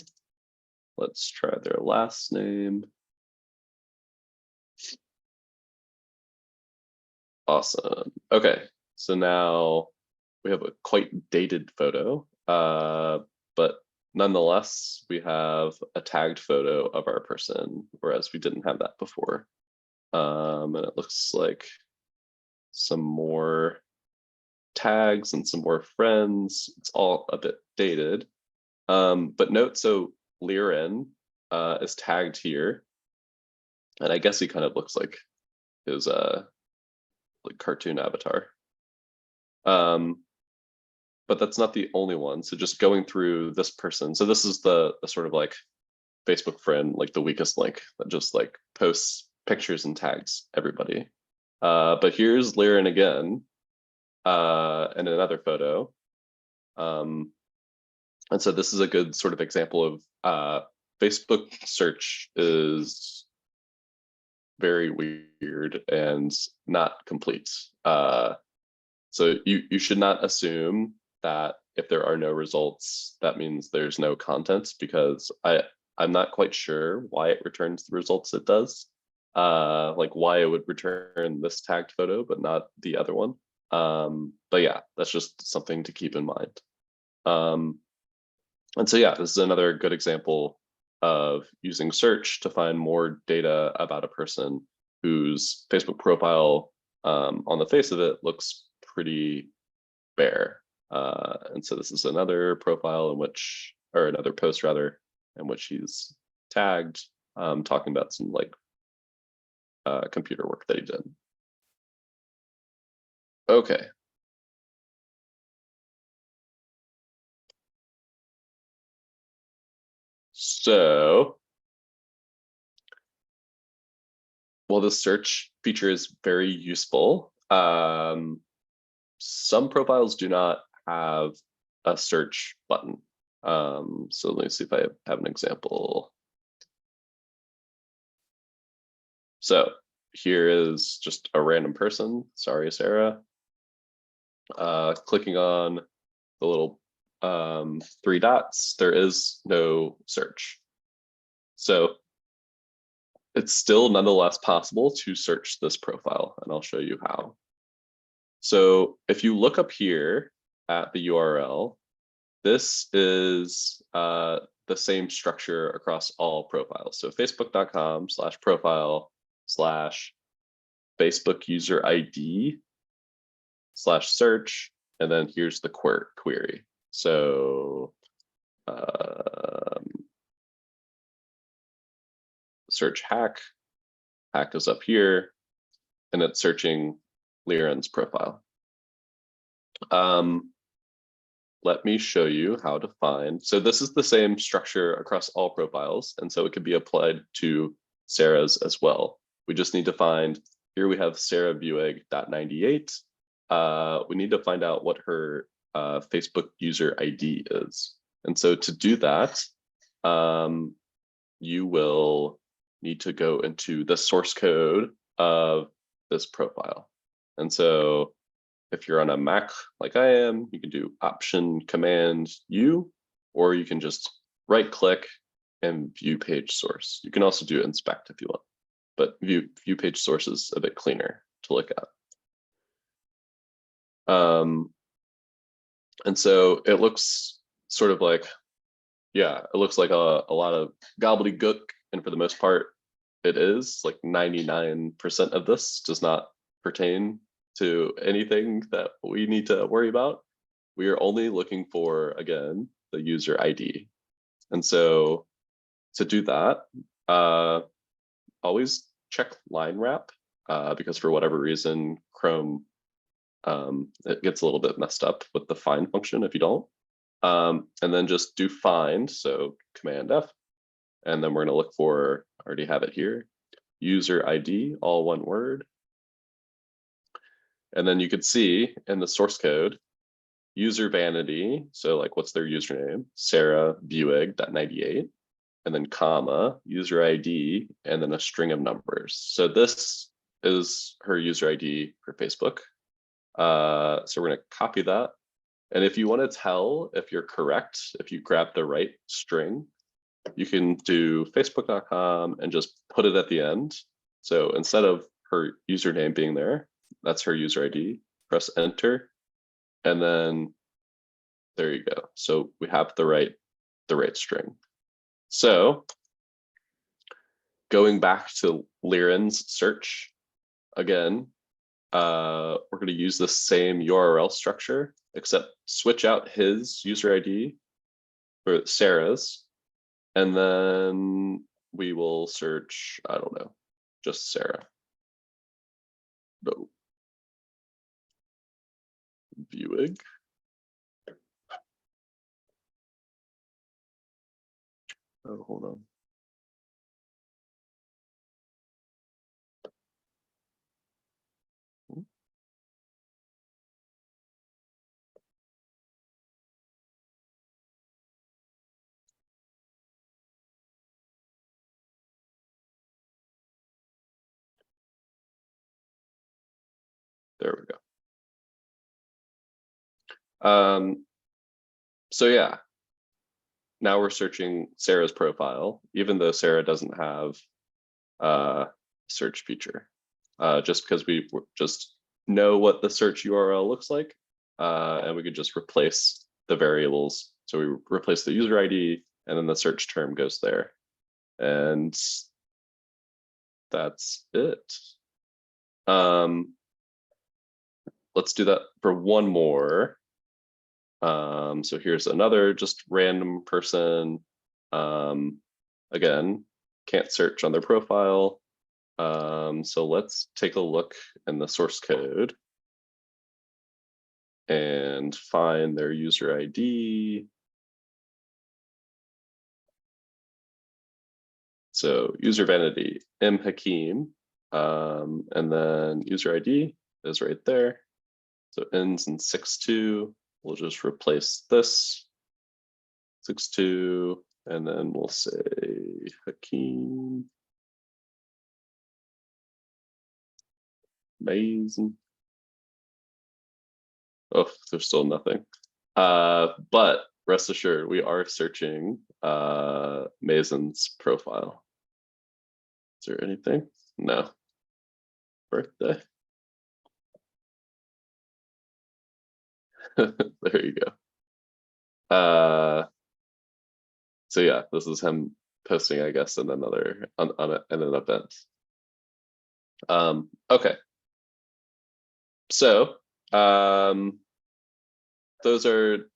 Let's try their last name. Awesome. Okay. So now we have a quite dated photo, but nonetheless, we have a tagged photo of our person, whereas we didn't have that before. And it looks like some more tags and some more friends. It's all a bit dated. But note, so Liren is tagged here. And I guess he kind of looks like his like cartoon avatar. But that's not the only one. So just going through this person. So this is the sort of like Facebook friend, like the weakest link that just like posts pictures and tags everybody. But here's Liren again, and another photo. And so this is a good sort of example of Facebook search is very weird and not complete. So you should not assume that if there are no results, that means there's no content, because I'm not quite sure why it returns the results it does. Like why it would return this tagged photo, but not the other one. But yeah, that's just something to keep in mind. And so yeah, this is another good example of using search to find more data about a person whose Facebook profile on the face of it looks pretty bare. And so this is another profile in which, or another post rather, in which he's tagged, talking about some like computer work that he did. Okay. So, while the search feature is very useful, some profiles do not have a search button. So let me see if I have an example. So here is just a random person, sorry, Sarah. Clicking on the little 3 dots, there is no search. So it's still nonetheless possible to search this profile, and I'll show you how. So if you look up here at the URL, this is the same structure across all profiles. So facebook.com/profile/Facebook user ID/search, and then here's the query. So search hack is up here, and it's searching Liren's profile. Let me show you how to find. So this is the same structure across all profiles, and so it could be applied to Sarah's as well. We just need to find, here we have Sarah Bueg.98. We need to find out what her Facebook user ID is. And so to do that, you will need to go into the source code of this profile. And so if you're on a Mac like I am, you can do Option Command U, or you can just right click and view page source. You can also do inspect if you want, but view page source is a bit cleaner to look at. And so it looks sort of like, yeah, it looks like a lot of gobbledygook, and for the most part, it is like 99% of this does not pertain to anything that we need to worry about. We are only looking for, again, the user ID. And so to do that, always check line wrap, because for whatever reason, Chrome, it gets a little bit messed up with the find function if you don't. And then just do find, so Command F, and then we're going to look for, I already have it here, user ID, all one word. And then you could see in the source code, user vanity, so like what's their username, Sarah Bueg.98, and then comma, user ID, and then a string of numbers. So this is her user ID for Facebook. So we're going to copy that. And if you want to tell if you're correct, if you grab the right string, you can do facebook.com and just put it at the end. So instead of her username being there, that's her user ID, press enter, and then there you go. So we have the right string. So going back to Liren's search, again, we're going to use the same URL structure, except switch out his user ID for Sarah's, and then we will search, I don't know, just Sarah. No. Bueg. Oh, hold on. There we go. So yeah, now we're searching Sarah's profile, even though Sarah doesn't have a search feature, just because we just know what the search URL looks like, and we could just replace the variables. So we replace the user ID, and then the search term goes there, and that's it. Let's do that for one more. So here's another just random person. Again, can't search on their profile. So let's take a look in the source code and find their user ID. So user vanity, M Hakim, and then user ID is right there. So ends in 6.2. We'll just replace this 6.2, and then we'll say Hakim. Amazing. Oh, there's still nothing. But rest assured, we are searching Mason's profile. Is there anything? No. Birthday. There you go. So yeah, this is him posting, I guess, in another in an event. Okay. So those are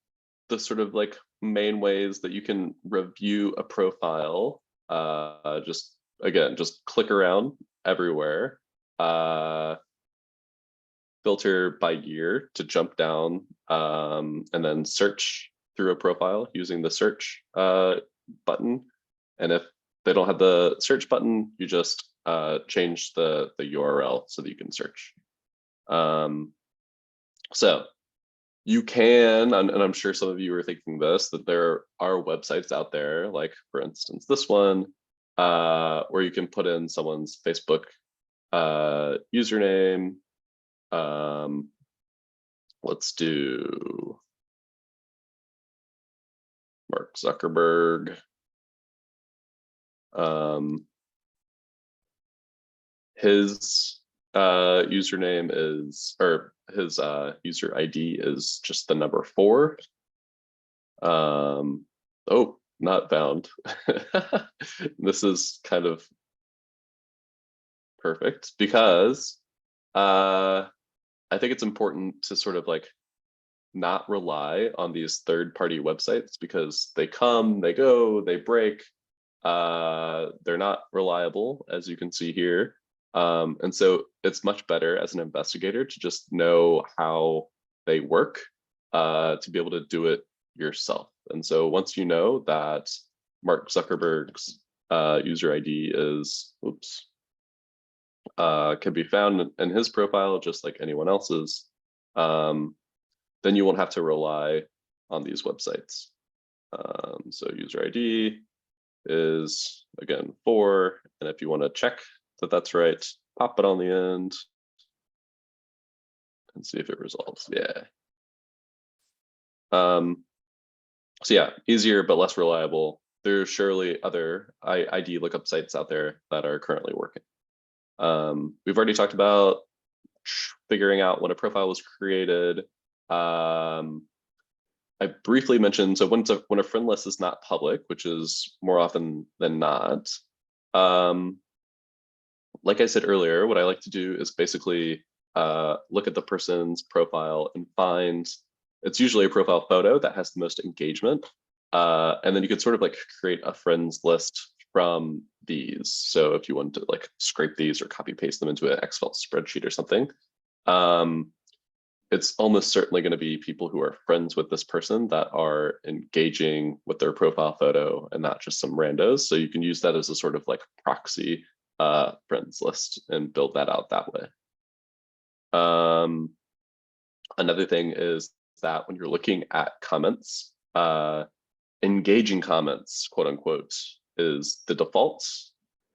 the sort of like main ways that you can review a profile. Just click around everywhere. Filter by year to jump down, and then search through a profile using the search button. And if they don't have the search button, you just change the URL so that you can search. So you can, and I'm sure some of you are thinking this, that there are websites out there, like for instance, this one, where you can put in someone's Facebook username. Let's do Mark Zuckerberg. His username is, or his user ID is just the number 4. Oh, not found. This is kind of perfect because I think it's important to sort of like not rely on these third-party websites because they come, they go, they break. They're not reliable, as you can see here. And so it's much better as an investigator to just know how they work, to be able to do it yourself. And so once you know that Mark Zuckerberg's user ID is, can be found in his profile just like anyone else's, then you won't have to rely on these websites. So user ID is, again, 4. And if you want to check that that's right, pop it on the end and see if it resolves. Yeah. So yeah, easier but less reliable. There's surely other ID lookup sites out there that are currently working. We've already talked about figuring out when a profile was created. I briefly mentioned, so when a friend list is not public, which is more often than not, like I said earlier, what I like to do is basically look at the person's profile and find, it's usually a profile photo that has the most engagement. And then you could sort of like create a friends list from these. So if you want to like scrape these or copy paste them into an Excel spreadsheet or something, it's almost certainly going to be people who are friends with this person that are engaging with their profile photo and not just some randos. So you can use that as a sort of like proxy friends list and build that out that way. Another thing is that when you're looking at comments, engaging comments, quote unquote, is the default.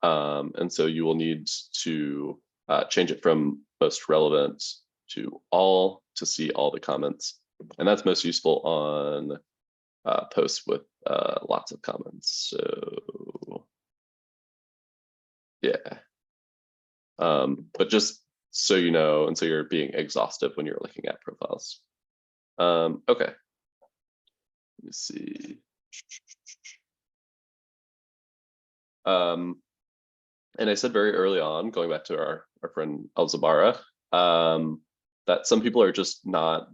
And so you will need to change it from most relevant to all to see all the comments. And that's most useful on posts with lots of comments. So yeah. But just so you know, and so you're being exhaustive when you're looking at profiles. Okay. Let me see. And I said very early on, going back to our friend Alzabara, that some people are just not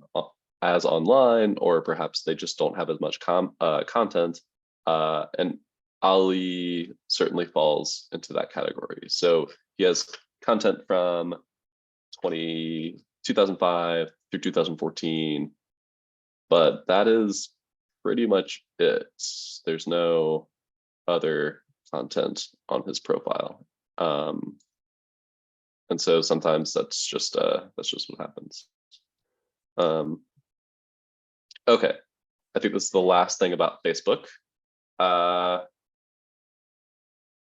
as online, or perhaps they just don't have as much content. And Ali certainly falls into that category. So he has content from 2005 through 2014, but that is pretty much it. There's no other content on his profile. And so sometimes that's just what happens. Okay, I think this is the last thing about Facebook.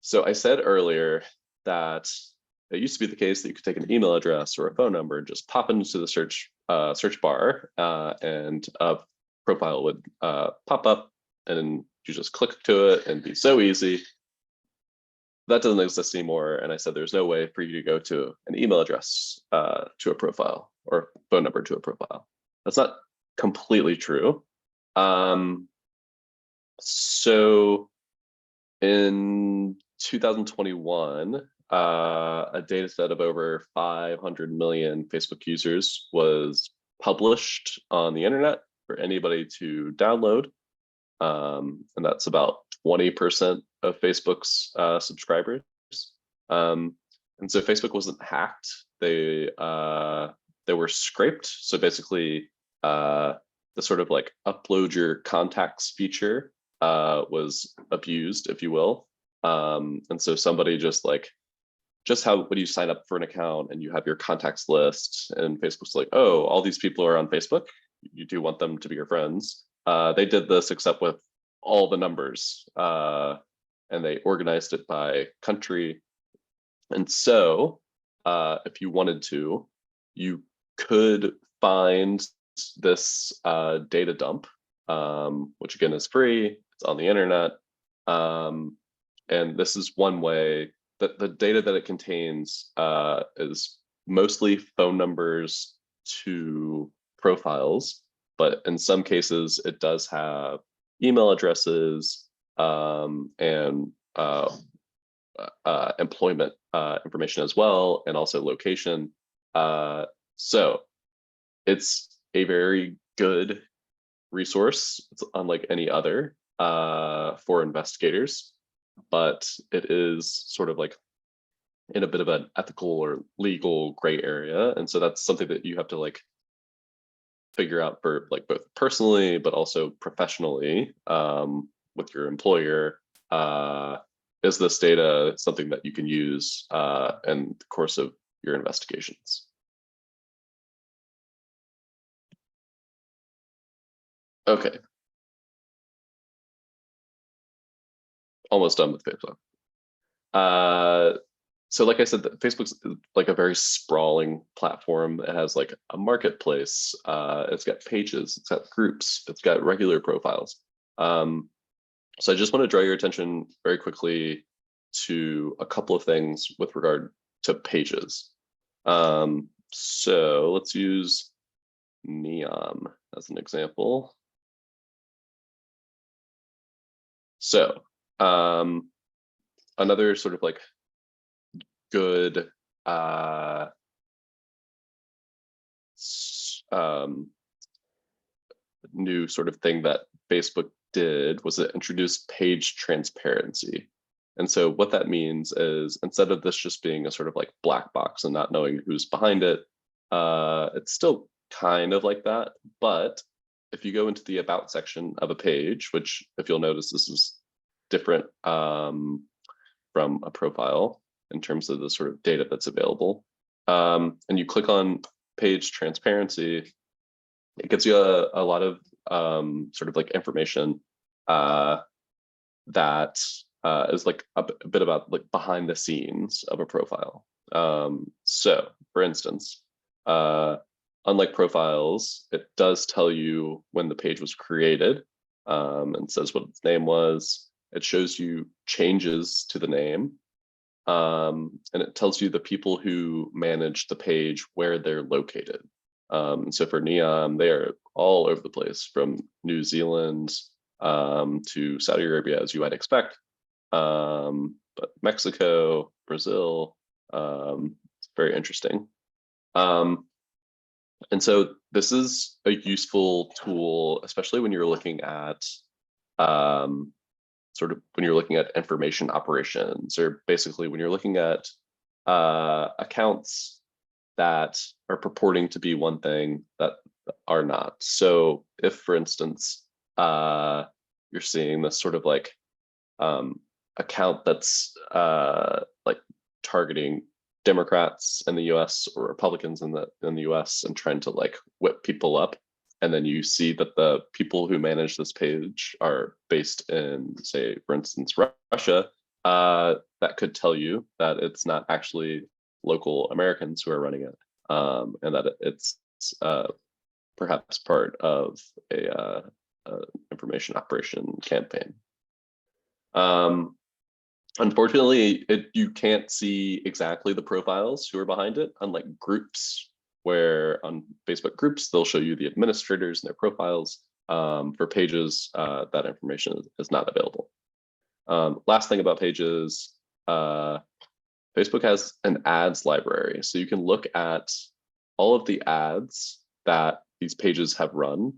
So I said earlier that it used to be the case that you could take an email address or a phone number and just pop into the search bar, and a profile would pop up, and you just click to it and be so easy. That doesn't exist anymore. And I said there's no way for you to go to an email address to a profile, or phone number to a profile. That's not completely true. So in 2021, a data set of over 500 million Facebook users was published on the internet for anybody to download. And that's about 20% of Facebook's subscribers. And so Facebook wasn't hacked. They were scraped. So basically, the sort of like upload your contacts feature was abused, if you will. And so somebody just when you sign up for an account and you have your contacts list, and Facebook's like, oh, all these people are on Facebook, you do want them to be your friends. They did this except with all the numbers, and they organized it by country. And so if you wanted to, you could find this data dump, which again is free, it's on the internet. And this is one way that the data that it contains is mostly phone numbers to profiles, but in some cases it does have email addresses and employment information as well, and also location. So it's a very good resource. It's unlike any other for investigators, but it is sort of like in a bit of an ethical or legal gray area. And so that's something that you have to like figure out for like both personally, but also professionally with your employer. Is this data something that you can use in the course of your investigations? Okay. Almost done with Facebook. So like I said, Facebook's like a very sprawling platform. It has like a marketplace. It's got pages, it's got groups, it's got regular profiles. So I just want to draw your attention very quickly to a couple of things with regard to pages. So let's use Neon as an example. So another sort of like good new sort of thing that Facebook did was it introduced page transparency. And so what that means is, instead of this just being a sort of like black box and not knowing who's behind it, it's still kind of like that. But if you go into the about section of a page, which if you'll notice, this is different from a profile in terms of the sort of data that's available, and you click on page transparency, it gives you a lot of sort of like information that is like a bit about like behind the scenes of a profile. So for instance, unlike profiles, it does tell you when the page was created, and says what its name was. It shows you changes to the name, and it tells you the people who manage the page, where they're located. So for Neon, they are all over the place, from New Zealand to Saudi Arabia, as you might expect, but Mexico, Brazil. It's very interesting. And so this is a useful tool, especially when you're looking at information operations, or basically when you're looking at accounts that are purporting to be one thing that are not. So if, for instance, you're seeing this sort of like account that's like targeting Democrats in the US or Republicans in the US and trying to like whip people up. And then you see that the people who manage this page are based in, say, for instance, Russia. That could tell you that it's not actually local Americans who are running it, and that it's perhaps part of a information operation campaign. Unfortunately, you can't see exactly the profiles who are behind it, unlike groups, where on Facebook groups, they'll show you the administrators and their profiles. For pages, that information is not available. Last thing about pages, Facebook has an ads library. So you can look at all of the ads that these pages have run.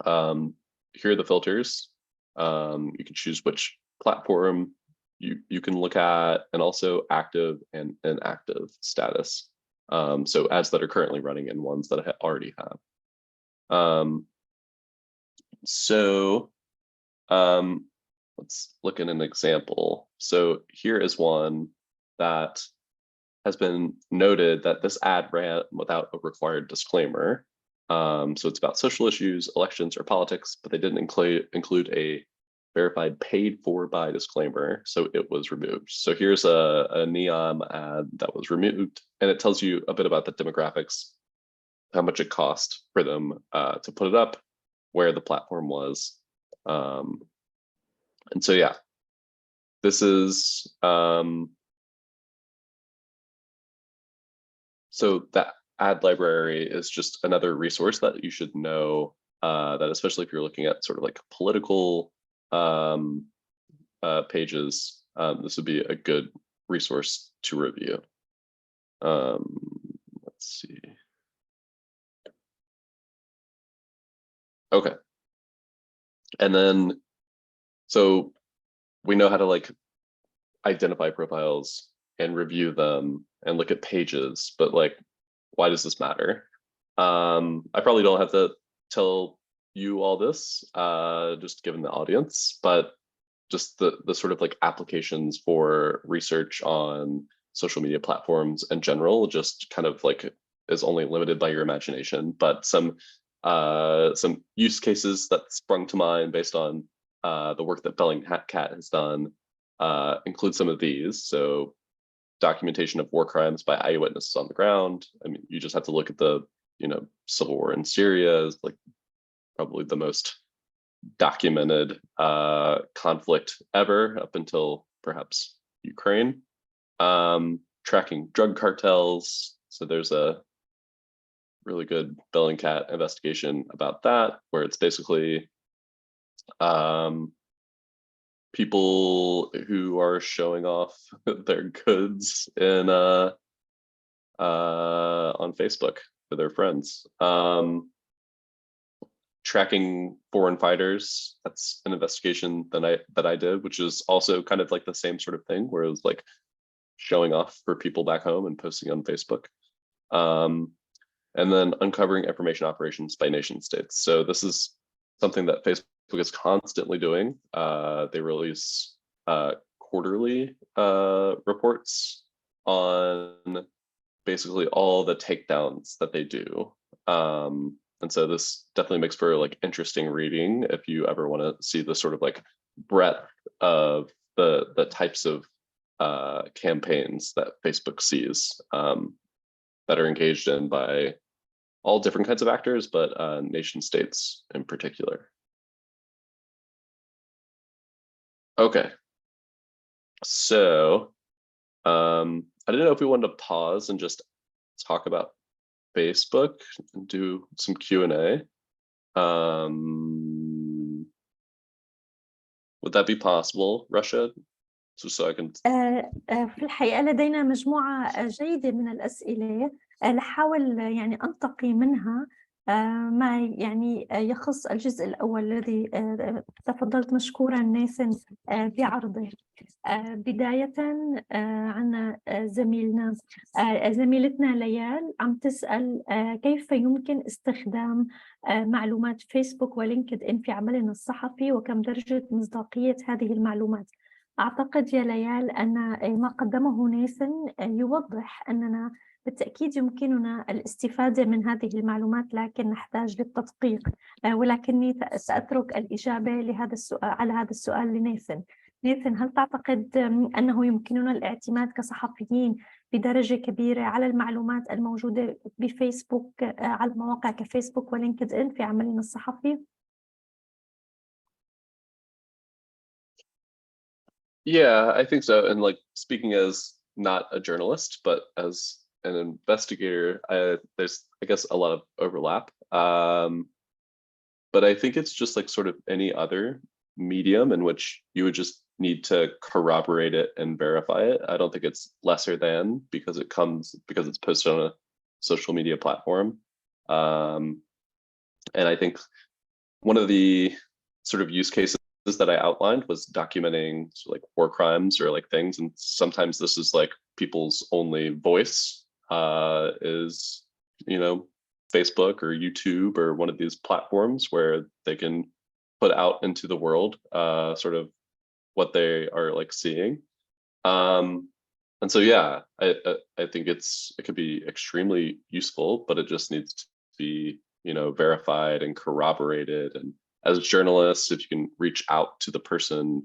Here are the filters. You can choose which platform you can look at, and also active and inactive status. So ads that are currently running and ones that I already have. Let's look at an example. So here is one that has been noted that this ad ran without a required disclaimer. So it's about social issues, elections, or politics, but they didn't include a verified paid for by disclaimer, so it was removed. So here's a neon ad that was removed, and it tells you a bit about the demographics, how much it cost for them to put it up, where the platform was. And so, yeah, this is, so that ad library is just another resource that you should know, that especially if you're looking at sort of like political pages, this would be a good resource to review. Let's see. Okay. And then, so we know how to like identify profiles and review them and look at pages, but like, why does this matter? I probably don't have to tell you all this, just given the audience, but just the sort of like applications for research on social media platforms in general, just kind of like is only limited by your imagination. But some use cases that sprung to mind based on the work that Bellingcat has done include some of these. So documentation of war crimes by eyewitnesses on the ground. I mean, you just have to look at the, civil war in Syria is like probably the most documented conflict ever up until perhaps Ukraine. Tracking drug cartels. So there's a really good Bellingcat investigation about that, where it's basically people who are showing off their goods in on Facebook for their friends. Tracking foreign fighters, that's an investigation that I did, which is also kind of like the same sort of thing, where it was like showing off for people back home and posting on Facebook. And then uncovering information operations by nation states. So this is something that Facebook is constantly doing. They release quarterly reports on basically all the takedowns that they do. And so this definitely makes for like interesting reading if you ever want to see the sort of like breadth of the types of campaigns that Facebook sees that are engaged in by all different kinds of actors, but nation states in particular. Okay, so I didn't know if we wanted to pause and just talk about Facebook and do some Q&A. Would that be possible, Russia? So I can... في الحقيقة لدينا مجموعة جيدة من الأسئلة، لحاول يعني أنتقي منها ما يعني يخص الجزء الأول الذي تفضلت مشكورا ناثان بعرضه. بداية عنا زميلتنا ليال عم تسأل كيف يمكن استخدام معلومات فيسبوك ولينكدإن في عملنا الصحفي، وكم درجة مصداقية هذه المعلومات. أعتقد يا ليال أن ما قدمه ناثان يوضح أننا بالتأكيد يمكننا الاستفادة من هذه المعلومات، لكن نحتاج للتدقيق. ولكني سأترك الإجابة على هذا السؤال لناثان. ناثان، هل تعتقد أنه يمكننا الاعتماد كصحفيين بدرجة كبيرة على المعلومات الموجودة بفيسبوك، على مواقع كفيسبوك ولينكدإن في عملنا الصحفي؟ Yeah, I think so. And like speaking as not a journalist, but as an investigator, there's, I guess, a lot of overlap. But I think it's just like sort of any other medium in which you would just need to corroborate it and verify it. I don't think it's lesser than because it's posted on a social media platform. And I think one of the sort of use cases that I outlined was documenting like war crimes or like things, and sometimes this is like people's only voice is, you know, Facebook or YouTube or one of these platforms where they can put out into the world sort of what they are like seeing. And so yeah, I think it could be extremely useful, but it just needs to be, you know, verified and corroborated. And as journalists, if you can reach out to the person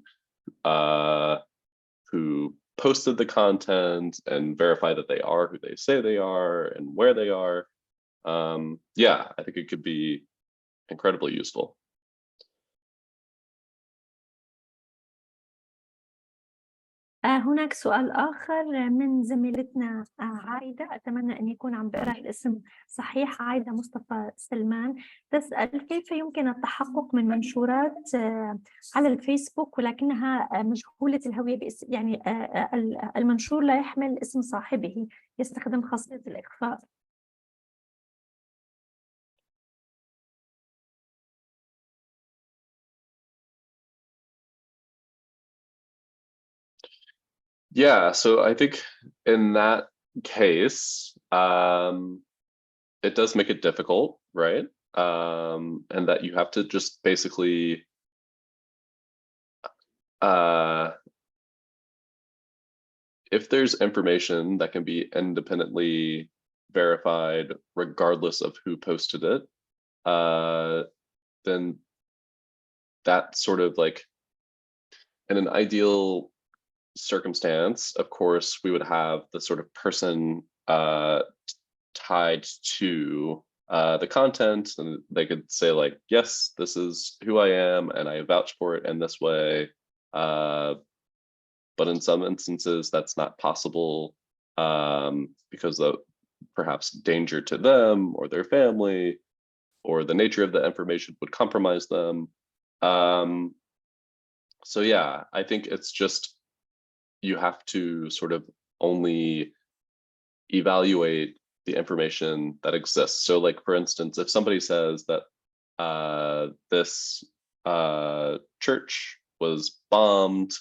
who posted the content and verify that they are who they say they are and where they are, yeah, I think it could be incredibly useful. هناك سؤال آخر من زميلتنا عايدة، أتمنى أن يكون عم بقرأ الاسم صحيح، عايدة مصطفى سلمان، تسأل كيف يمكن التحقق من منشورات على الفيسبوك ولكنها مجهولة الهوية يعني المنشور لا يحمل اسم صاحبه، يستخدم خاصية الإخفاء. Yeah, so I think in that case, it does make it difficult, right? And that you have to just basically if there's information that can be independently verified regardless of who posted it, then that sort of like in an ideal circumstance, of course, we would have the sort of person tied to the content, and they could say like, yes, this is who I am and I vouch for it in this way. But in some instances that's not possible because of perhaps danger to them or their family, or the nature of the information would compromise them. So yeah, I think it's just you have to sort of only evaluate the information that exists. So like, for instance, if somebody says that this church was bombed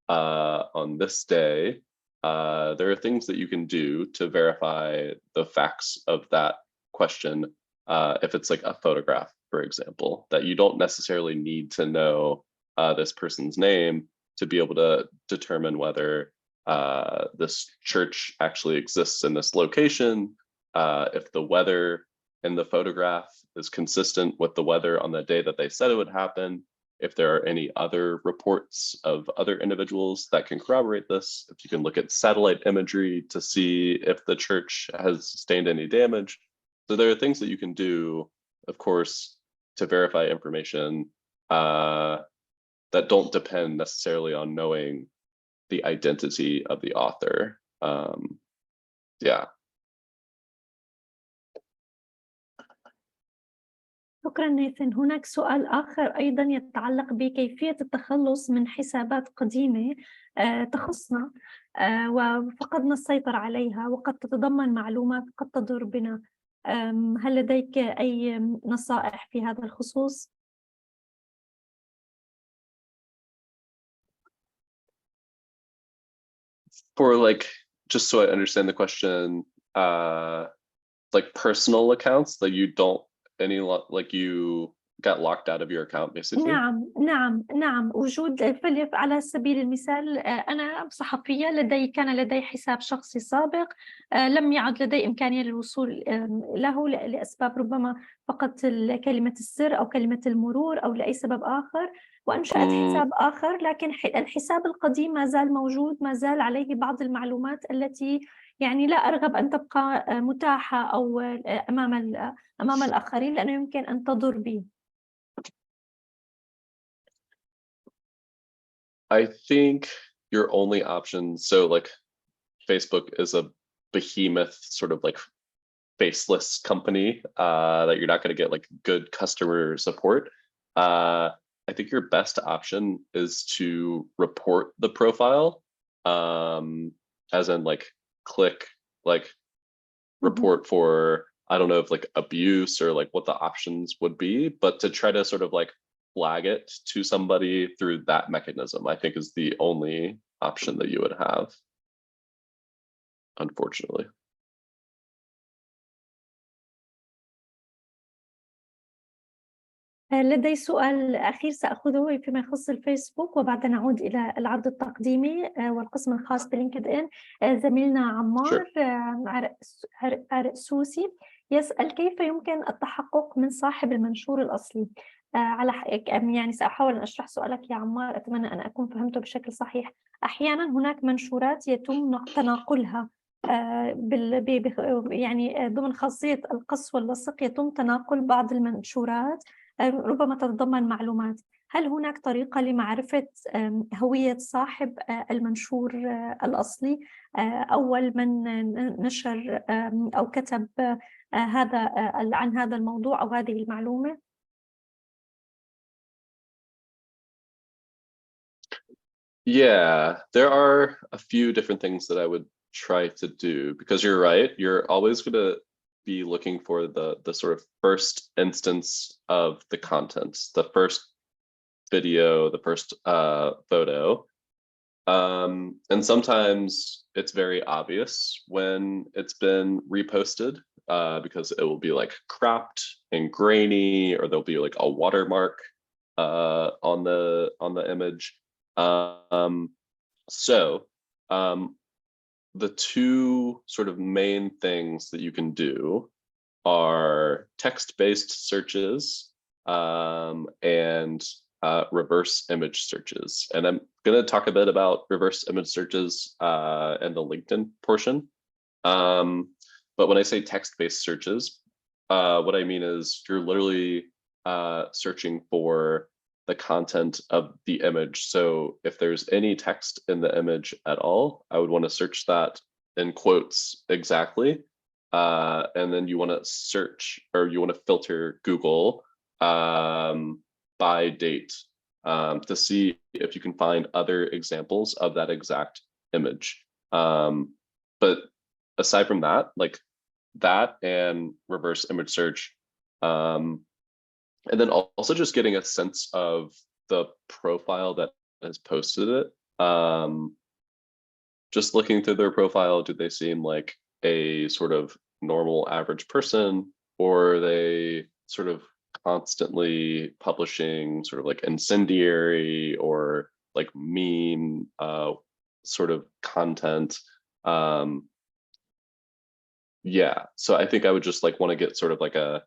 on this day, there are things that you can do to verify the facts of that question. If it's like a photograph, for example, that you don't necessarily need to know this person's name to be able to determine whether this church actually exists in this location, if the weather in the photograph is consistent with the weather on the day that they said it would happen, if there are any other reports of other individuals that can corroborate this, if you can look at satellite imagery to see if the church has sustained any damage. So there are things that you can do, of course, to verify information that don't depend necessarily on knowing the identity of the author. Yeah. شكرا ناثان. هناك سؤال آخر أيضا يتعلق بكيفية التخلص من حسابات قديمة تخصنا وفقدنا السيطرة عليها وقد تتضمن معلومات قد تضر بنا. هل لديك أي نصائح في هذا الخصوص؟ For like, just so I understand the question, like personal accounts that you don't like you got locked out of your account basically. نعم وجود على سبيل المثال أنا صحفية كان لدي حساب شخصي سابق، لم يعد لدي إمكانية للوصول له لأسباب ربما فقط كلمة السر أو كلمة المرور أو لأي سبب آخر، وأنشأت حساب آخر، لكن الحساب القديم ما زال موجود، ما زال عليه بعض المعلومات التي يعني لا أرغب أن تبقى متاحة أو أمام الآخرين لأنه يمكن أن تضر بي. I think your only option, so like Facebook is a behemoth sort of like faceless company that you're not going to get like good customer support. I think your best option is to report the profile, as in like click like report for, I don't know if like abuse or like what the options would be, but to try to sort of like flag it to somebody through that mechanism, I think is the only option that you would have, unfortunately. لدي سؤال أخير سأخذه فيما يخص الفيسبوك وبعدين نعود إلى العرض التقديمي والقسم الخاص بلينكدإن. زميلنا عمار عرقسوسي يسأل كيف يمكن التحقق من صاحب المنشور الأصلي؟ يعني سأحاول أن أشرح سؤالك يا عمار، أتمنى أن أكون فهمته بشكل صحيح. أحيانا هناك منشورات يتم تناقلها يعني ضمن خاصية القص واللصق، يتم تناقل بعض المنشورات ربما تتضمن معلومات. هل هناك طريقة لمعرفة هوية صاحب المنشور الأصلي، أول من نشر أو كتب عن هذا الموضوع أو هذه المعلومة؟ Yeah, there are a few different things that I would try to do, because you're right, you're always going to be looking for the sort of first instance of the content, the first video, the first photo. And sometimes it's very obvious when it's been reposted, because it will be like cropped and grainy, or there'll be like a watermark on the image. The two sort of main things that you can do are text-based searches and reverse image searches. And I'm going to talk a bit about reverse image searches in the LinkedIn portion. But when I say text-based searches, what I mean is you're literally searching for the content of the image. So if there's any text in the image at all, I would want to search that in quotes exactly. And then you want to search, or you want to filter Google by date to see if you can find other examples of that exact image. But aside from that, like that and reverse image search, and then also just getting a sense of the profile that has posted it. Just looking through their profile, do they seem like a sort of normal average person, or are they sort of constantly publishing sort of like incendiary or like mean sort of content? Yeah, so I think I would just like want to get sort of like a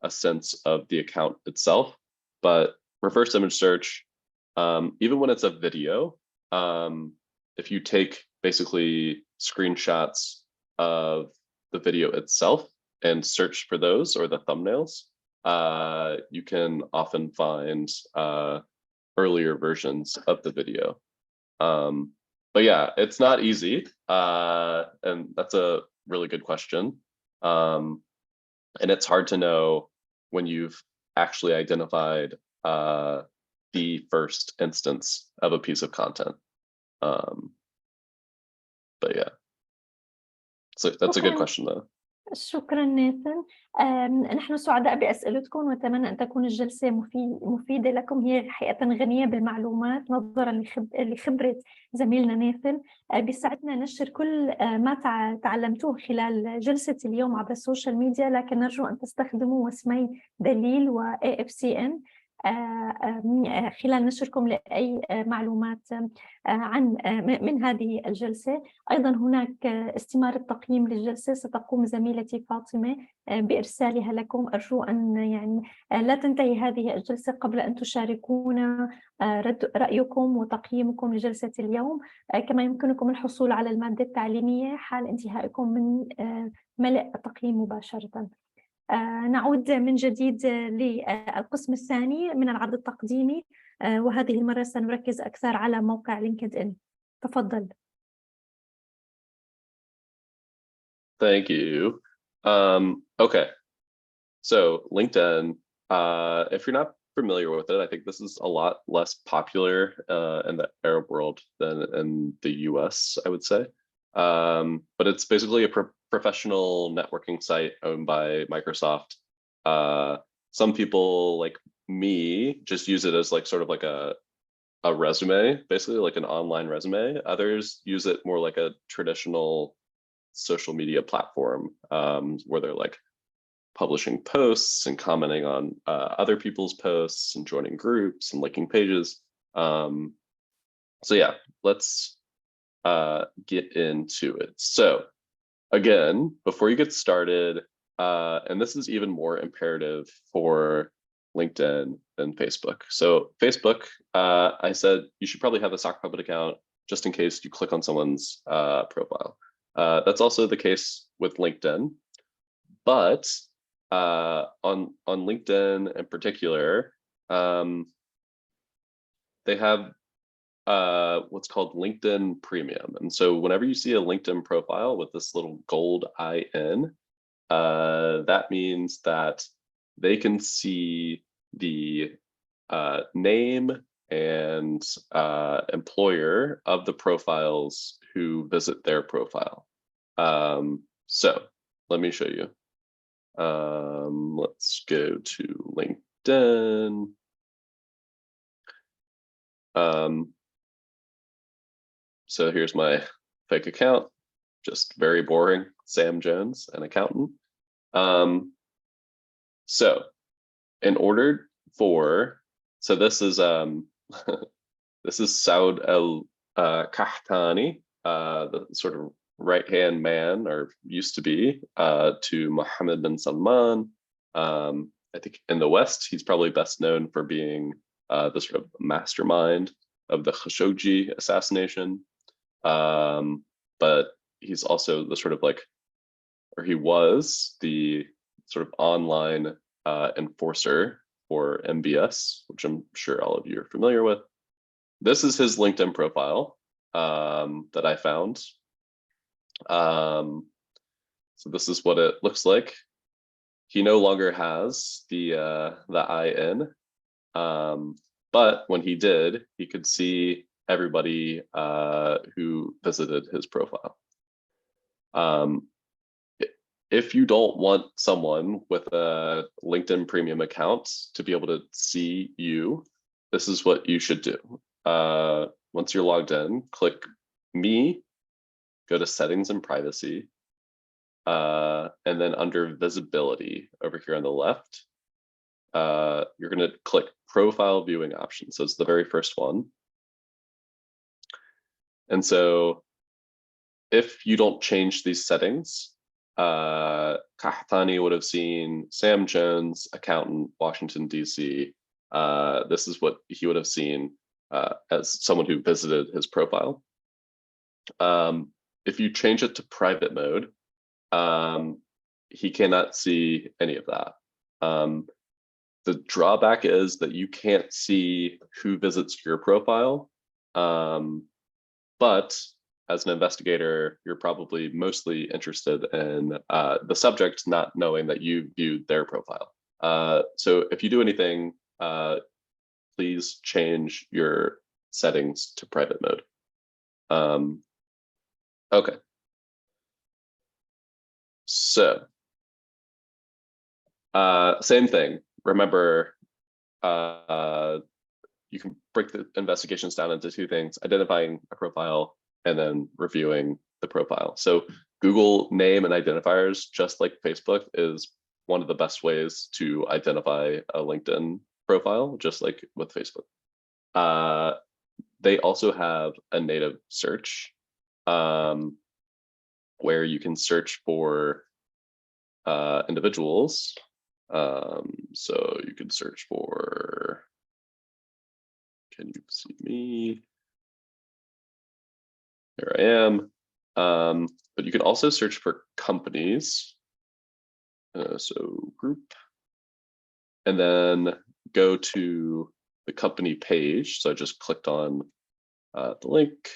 sense of the account itself. But reverse image search, even when it's a video, if you take basically screenshots of the video itself and search for those or the thumbnails, you can often find earlier versions of the video. But yeah, it's not easy, and that's a really good question. And it's hard to know when you've actually identified the first instance of a piece of content. But yeah, so that's a good question though. شكرا ناثان. نحن سعداء بأسئلتكم ونتمنى أن تكون الجلسة مفيدة لكم. هي حقيقة غنية بالمعلومات نظرا لخبرة زميلنا ناثان. بيسعدنا نشر كل ما تعلمتوه خلال جلسة اليوم عبر السوشيال ميديا، لكن نرجو أن تستخدموا واسمي دليل و AFCN خلال نشركم لأي معلومات عن من هذه الجلسة. أيضا هناك استمارة تقييم للجلسة ستقوم زميلتي فاطمة بإرسالها لكم. أرجو أن لا تنتهي هذه الجلسة قبل أن تشاركونا رأيكم وتقييمكم لجلسة اليوم. كما يمكنكم الحصول على المادة التعليمية حال انتهائكم من ملء التقييم مباشرة. نعود من جديد للقسم الثاني من العرض التقديمي، وهذه المرة سنركز أكثر على موقع لينكدإن. تفضل. Thank you. Okay, so LinkedIn, if you're not familiar with it, I think this is a lot less popular in the Arab world than in the US, I would say. But it's basically a professional networking site owned by Microsoft. Some people like me just use it as like sort of like a resume, basically like an online resume. Others use it more like a traditional social media platform, where they're like publishing posts and commenting on other people's posts and joining groups and linking pages. So yeah, let's get into it. So again, before you get started, and this is even more imperative for LinkedIn than Facebook. So Facebook, I said you should probably have a sock puppet account just in case you click on someone's profile. That's also the case with LinkedIn, but on LinkedIn in particular, they have what's called LinkedIn Premium. And so whenever you see a LinkedIn profile with this little gold IN, that means that they can see the name and employer of the profiles who visit their profile. So let me show you. Let's go to LinkedIn. So here's my fake account, just very boring, Sam Jones, an accountant. So in order for, so this is this is Saud al-Qahtani, the sort of right-hand man, or used to be, to Mohammed bin Salman. I think in the West, he's probably best known for being the sort of mastermind of the Khashoggi assassination. But he's also the sort of like, or he was the sort of online enforcer for MBS, which I'm sure all of you are familiar with. This is his LinkedIn profile that I found. So this is what it looks like. He no longer has the IN, but when he did, he could see everybody who visited his profile. If you don't want someone with a LinkedIn Premium account to be able to see you, this is what you should do. Once you're logged in, click Me, go to Settings and Privacy, and then under Visibility over here on the left, you're going to click Profile Viewing Options. So it's the very first one. And so if you don't change these settings, Qahtani would have seen Sam Jones, accountant, Washington, D.C. This is what he would have seen as someone who visited his profile. If you change it to private mode, he cannot see any of that. The drawback is that you can't see who visits your profile, but as an investigator, you're probably mostly interested in the subject not knowing that you viewed their profile. So if you do anything, please change your settings to private mode. Okay. So Same thing. Remember, you can break the investigations down into two things: identifying a profile and then reviewing the profile. So Google name and identifiers, just like Facebook, is one of the best ways to identify a LinkedIn profile, just like with Facebook. They also have a native search where you can search for individuals. So you can search for, can you see me? Here I am. But you can also search for companies. So group, and then go to the company page. So I just clicked on the link,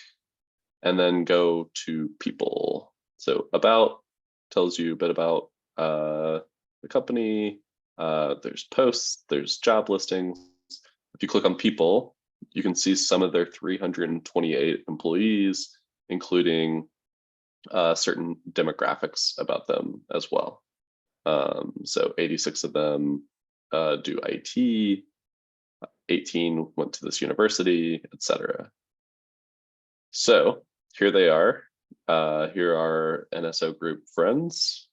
and then go to people. So about tells you a bit about the company. There's posts, there's job listings. If you click on people, you can see some of their 328 employees, including certain demographics about them as well. So 86 of them do IT, 18 went to this university, etc. So here they are. Here are NSO group friends.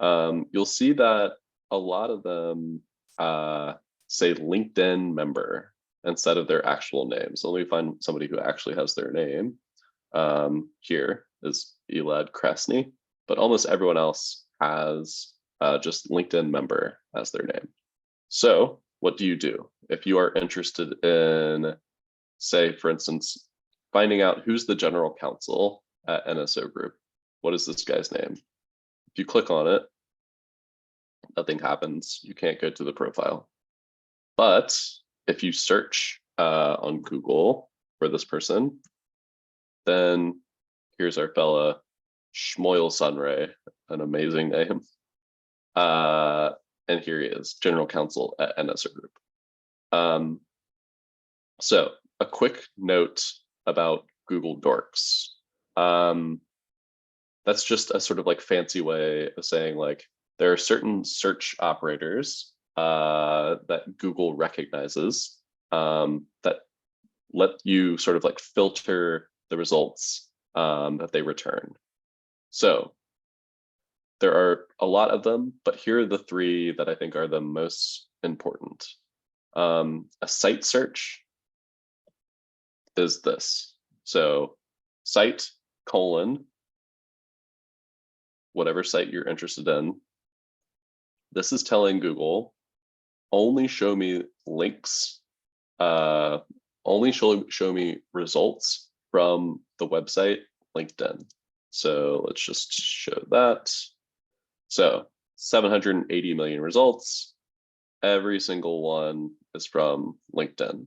You'll see that a lot of them say LinkedIn member instead of their actual name. So let me find somebody who actually has their name. Here is Elad Krasny, but almost everyone else has just LinkedIn member as their name. So what do you do if you are interested in, say, for instance, finding out who's the general counsel at NSO Group? What is this guy's name? If you click on it, nothing happens. You can't go to the profile. But if you search on Google for this person, then here's our fella Shmuel Sunray, an amazing name. And here he is, general counsel at NSO Group. So a quick note about Google Dorks. That's just a sort of like fancy way of saying like there are certain search operators that Google recognizes that let you sort of like filter the results that they return. So there are a lot of them, but here are the three that I think are the most important. A site search is this. So site : whatever site you're interested in. This is telling Google, only show me links, only show me results from the website LinkedIn. So let's just show that. So 780 million results. Every single one is from LinkedIn.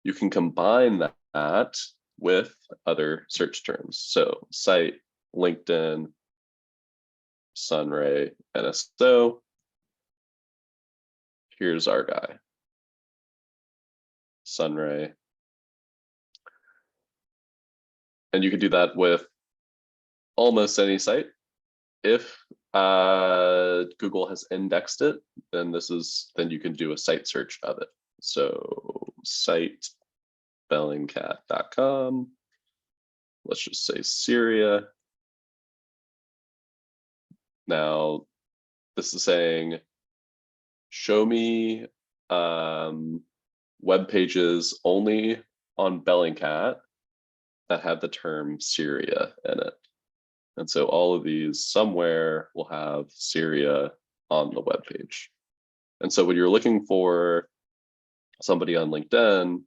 You can combine that with other search terms. So site, LinkedIn, Sunray, NSO. Here's our guy, Sunray. And you can do that with almost any site. If Google has indexed it, then then you can do a site search of it. So site Bellingcat.com. Let's just say Syria. Now, this is saying, show me web pages only on Bellingcat that have the term Syria in it. And so all of these somewhere will have Syria on the web page. And so when you're looking for somebody on LinkedIn,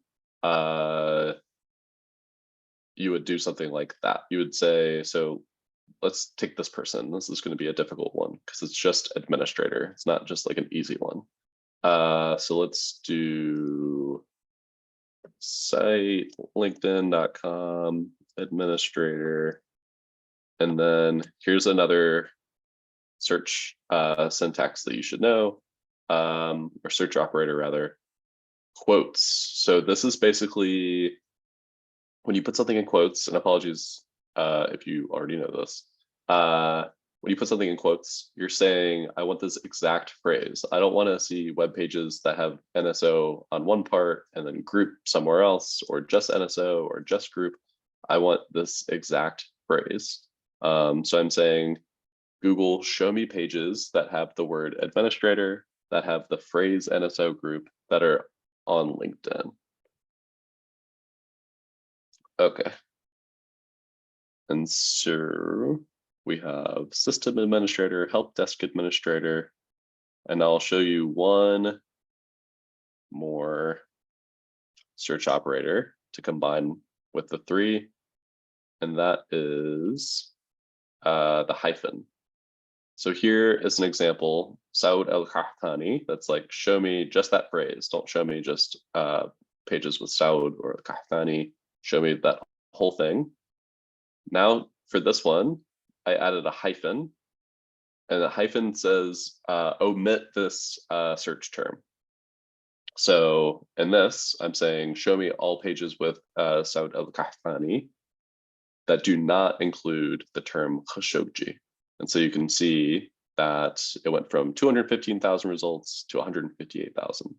you would do something like that. You would say, so let's take this person. This is going to be a difficult one because it's just administrator. It's not just like an easy one. So let's do site linkedin.com administrator. And then here's another search syntax that you should know, or search operator rather, quotes. So this is basically when you put something in quotes, and apologies if you already know this, when you put something in quotes, you're saying, I want this exact phrase. I don't want to see web pages that have NSO on one part and then group somewhere else, or just NSO or just group. I want this exact phrase. So I'm saying, Google, show me pages that have the word administrator, that have the phrase NSO group, that are on LinkedIn. Okay. And so we have system administrator, help desk administrator, and I'll show you one more search operator to combine with the three, and that is the hyphen. So here is an example, Saud al-Qahtani, that's like, show me just that phrase. Don't show me just pages with Saud or Qahtani. Show me that whole thing. Now for this one, I added a hyphen, and the hyphen says, omit this search term. So in this, I'm saying, show me all pages with Saud al-Qahtani that do not include the term Khashoggi. And so you can see that it went from 215,000 results to 158,000.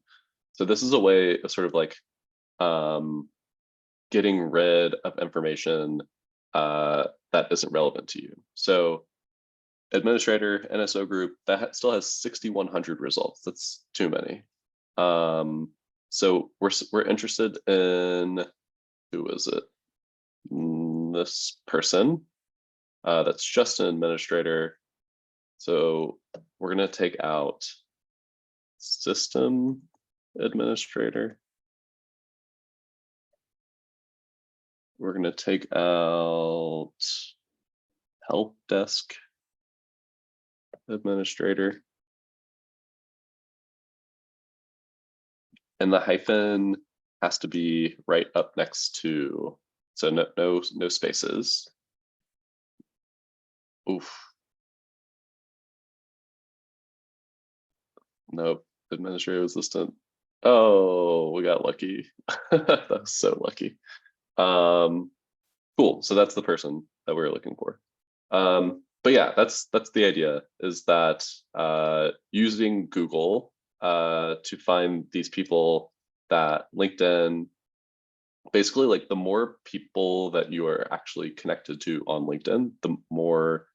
So this is a way of sort of like getting rid of information that isn't relevant to you. So administrator, NSO group, that still has 6,100 results. That's too many. So we're interested in, who is it? This person. That's just an administrator. So we're going to take out system administrator. We're going to take out help desk administrator. And the hyphen has to be right up next to, so no spaces. Oof. Nope, administrative assistant. Oh, we got lucky. That was so lucky. Cool, so that's the person that we're looking for. But yeah, that's the idea, is that using Google to find these people that LinkedIn, basically like the more people that you are actually connected to on LinkedIn, the more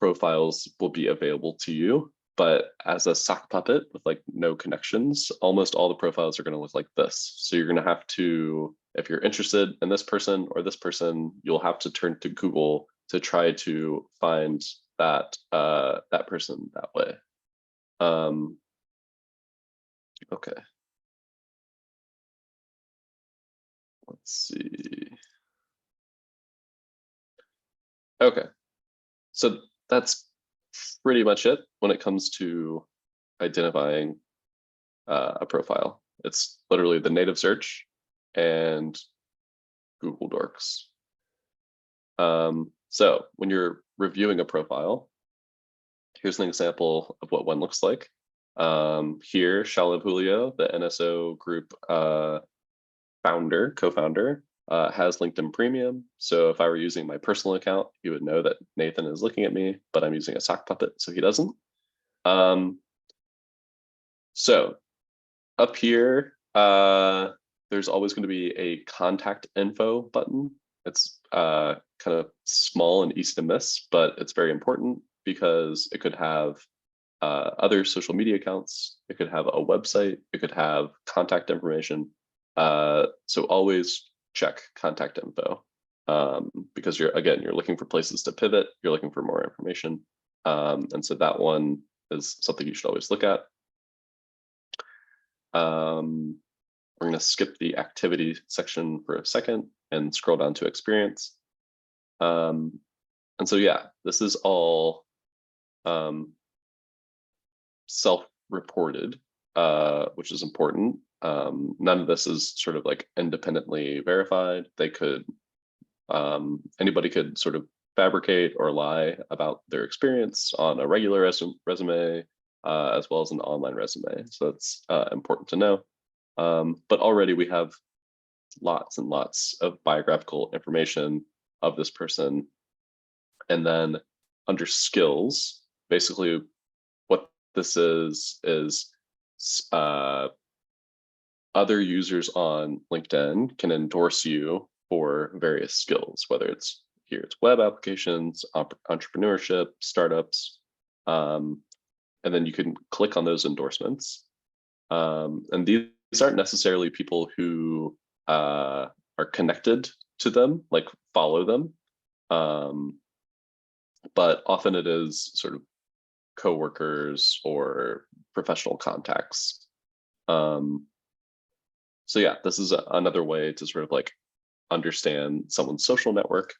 profiles will be available to you. But as a sock puppet with like no connections, almost all the profiles are going to look like this. So you're going to have to, if you're interested in this person or this person, you'll have to turn to Google to try to find that that person that way. Okay. Let's see. Okay, so that's pretty much it when it comes to identifying a profile. It's literally the native search and Google Dorks. So when you're reviewing a profile, here's an example of what one looks like. Here, Shalev Julio, the NSO group co-founder, has LinkedIn Premium. So if I were using my personal account, you would know that Nathan is looking at me, but I'm using a sock puppet, so he doesn't. So up here, there's always going to be a contact info button. It's kind of small and easy to miss, but it's very important because it could have other social media accounts. It could have a website. It could have contact information. So always check contact info because you're looking for places to pivot. You're looking for more information. And so that one is something you should always look at. We're going to skip the activity section for a second and scroll down to experience. And so, yeah, this is all self-reported, which is important. None of this is sort of like independently verified. They could, anybody could sort of fabricate or lie about their experience on a regular resume, as well as an online resume. So that's important to know. But already we have lots and lots of biographical information of this person. And then under skills, basically what this is other users on LinkedIn can endorse you for various skills, whether it's here it's web applications, entrepreneurship, startups, and then you can click on those endorsements. And these aren't necessarily people who are connected to them, like follow them, but often it is sort of coworkers or professional contacts. So yeah, this is another way to sort of like understand someone's social network.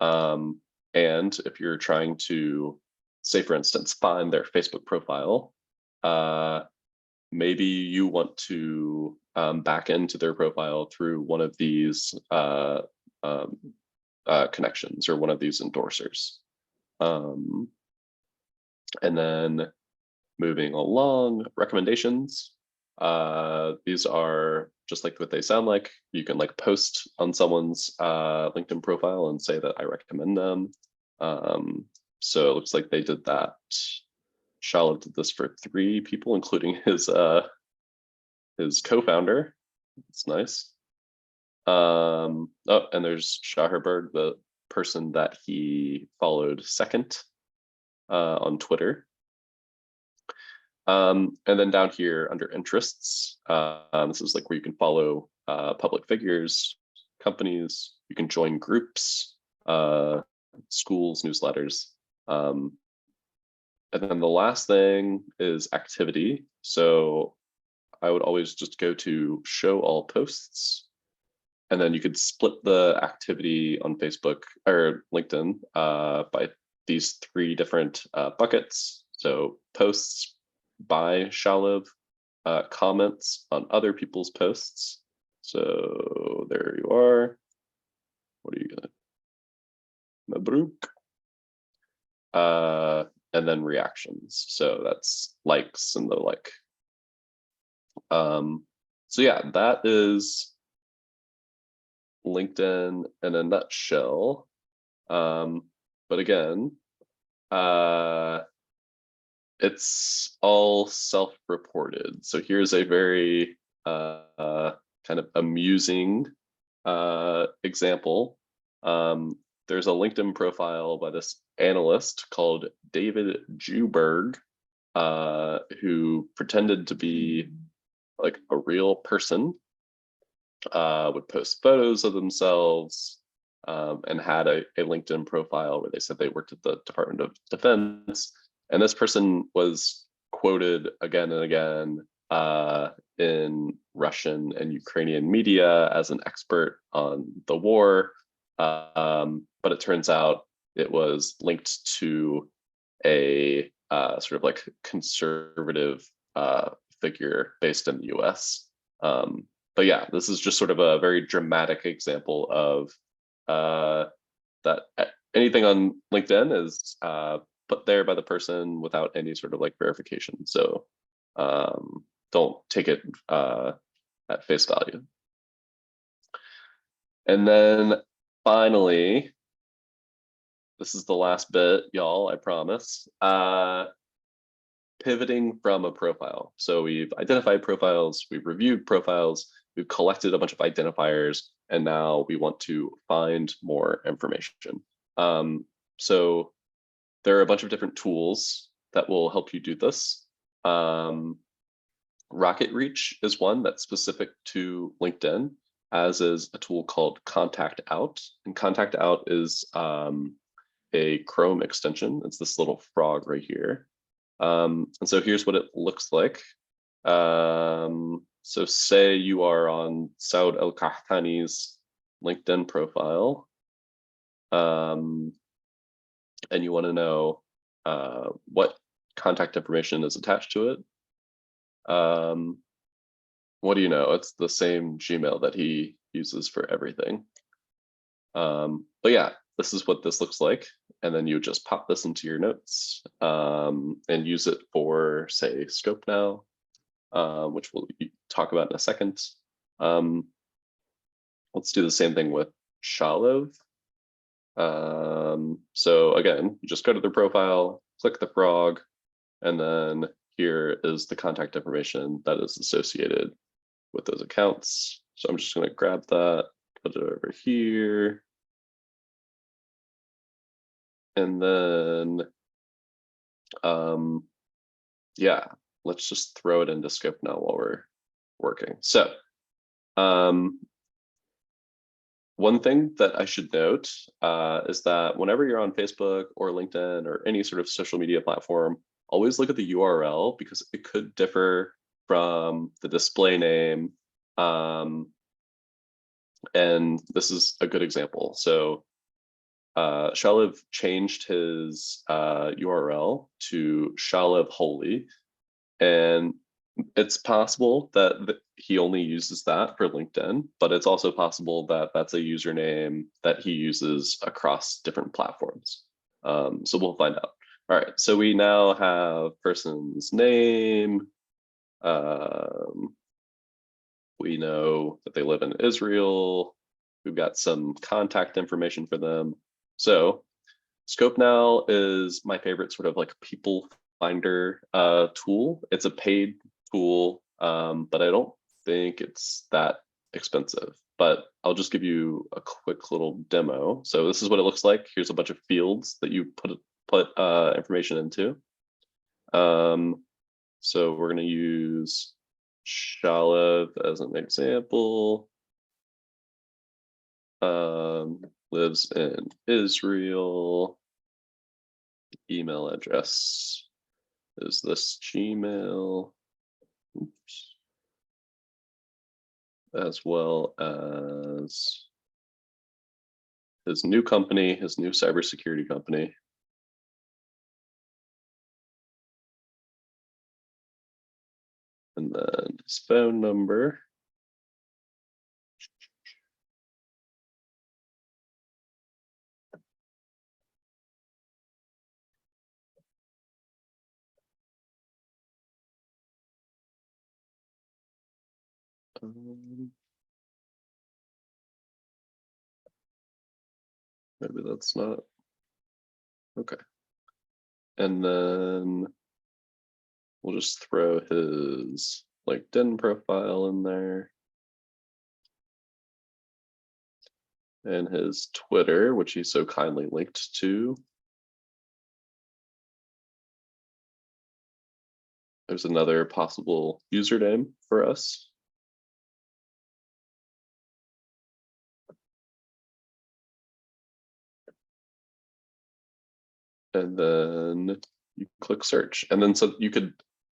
And if you're trying to, say for instance, find their Facebook profile, maybe you want to back into their profile through one of these connections or one of these endorsers. And then moving along, recommendations. These are just like what they sound like. You can like post on someone's LinkedIn profile and say that I recommend them. So it looks like they did that. Shalom did this for 3 people, including his co-founder. It's nice. Oh, and there's Shaherberg, the person that he followed second on Twitter. And then down here under interests, this is like where you can follow public figures, companies, you can join groups, schools, newsletters. And then the last thing is activity. So I would always just go to show all posts, and then you could split the activity on Facebook or LinkedIn by these 3 different buckets. So posts by Shalom, comments on other people's posts. So there you are. What are you gonna? Mabruk. And then reactions. So that's likes and the like. So yeah, that is LinkedIn in a nutshell. But again, it's all self-reported. So here's a very kind of amusing example. There's a LinkedIn profile by this analyst called David Juberg, who pretended to be like a real person, would post photos of themselves, and had a LinkedIn profile where they said they worked at the Department of Defense. And this person was quoted again and again in Russian and Ukrainian media as an expert on the war. But it turns out it was linked to a sort of like conservative figure based in the US. But yeah, this is just sort of a very dramatic example of that anything on LinkedIn is put there by the person without any sort of like verification. So don't take it at face value. And then finally, this is the last bit, y'all, I promise. Pivoting from a profile. So we've identified profiles, we've reviewed profiles, we've collected a bunch of identifiers, and now we want to find more information. So there are a bunch of different tools that will help you do this. Rocket Reach is one that's specific to LinkedIn, as is a tool called Contact Out. And Contact Out is a Chrome extension. It's this little frog right here. And so here's what it looks like. So say you are on Saud El-Qahtani's LinkedIn profile, and you want to know what contact information is attached to it. What do you know? It's the same Gmail that he uses for everything. But yeah, this is what this looks like. And then you just pop this into your notes and use it for, say, Scope Now, which we'll talk about in a second. Let's do the same thing with Shalom. So again, you just go to their profile, click the frog, and then here is the contact information that is associated with those accounts. So I'm just going to grab that, put it over here. And then, yeah, let's just throw it into scope now while we're working. So one thing that I should note is that whenever you're on Facebook or LinkedIn or any sort of social media platform, always look at the URL because it could differ from the display name. And this is a good example. So Shalev changed his URL to Shalev Holy, and it's possible that he only uses that for LinkedIn, but it's also possible that that's a username that he uses across different platforms. So we'll find out. All right, so we now have person's name. We know that they live in Israel. We've got some contact information for them. So Scope Now is my favorite sort of like people finder tool. It's a paid tool, but I don't think it's that expensive. But I'll just give you a quick little demo. So this is what it looks like. Here's a bunch of fields that you put information into. So we're going to use Shalev as an example. Lives in Israel. Email address is this Gmail. Oops. As well as his new company, his new cybersecurity company. And then his phone number. Maybe that's not okay. And then we'll just throw his LinkedIn profile in there. And his Twitter, which he so kindly linked to. There's another possible username for us. And then you click search. And then so you could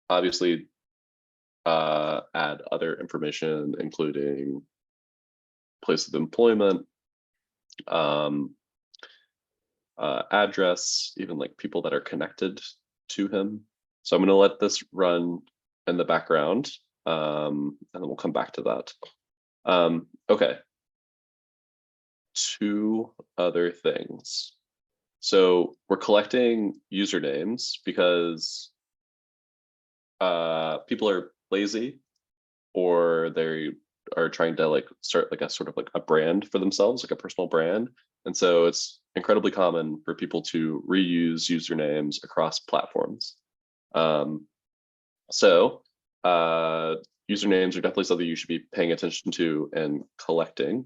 obviously add other information, including place of employment, address, even like people that are connected to him. So I'm going to let this run in the background, and then we'll come back to that. Okay. Two other things. So we're collecting usernames because people are lazy, or they are trying to like start like a sort of like a brand for themselves, like a personal brand. And so it's incredibly common for people to reuse usernames across platforms. So usernames are definitely something you should be paying attention to and collecting.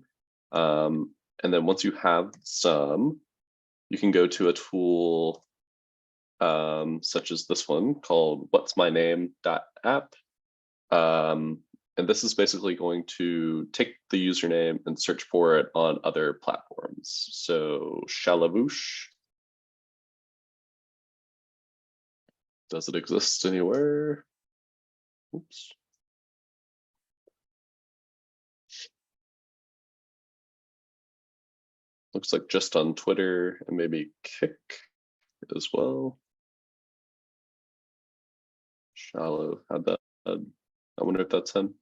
And then once you have some, you can go to a tool such as this one called whatsmyname.app. And this is basically going to take the username and search for it on other platforms. So Shalavoosh. Does it exist anywhere? Oops. Looks like just on Twitter and maybe Kick as well. Shallow had that. I wonder if that's him.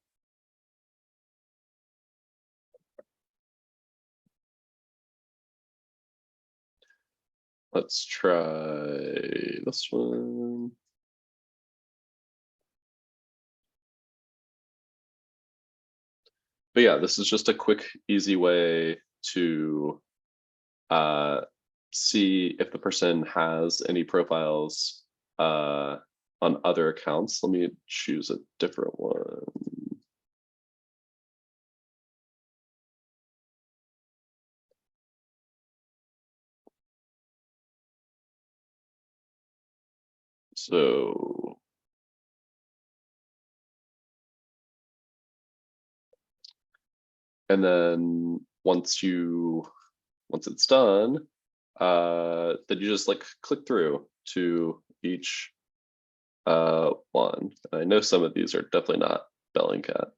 Let's try this one. But yeah, this is just a quick, easy way to see if the person has any profiles on other accounts. Let me choose a different one. So and then once it's done, then you just like click through to each one. I know some of these are definitely not Bellingcat.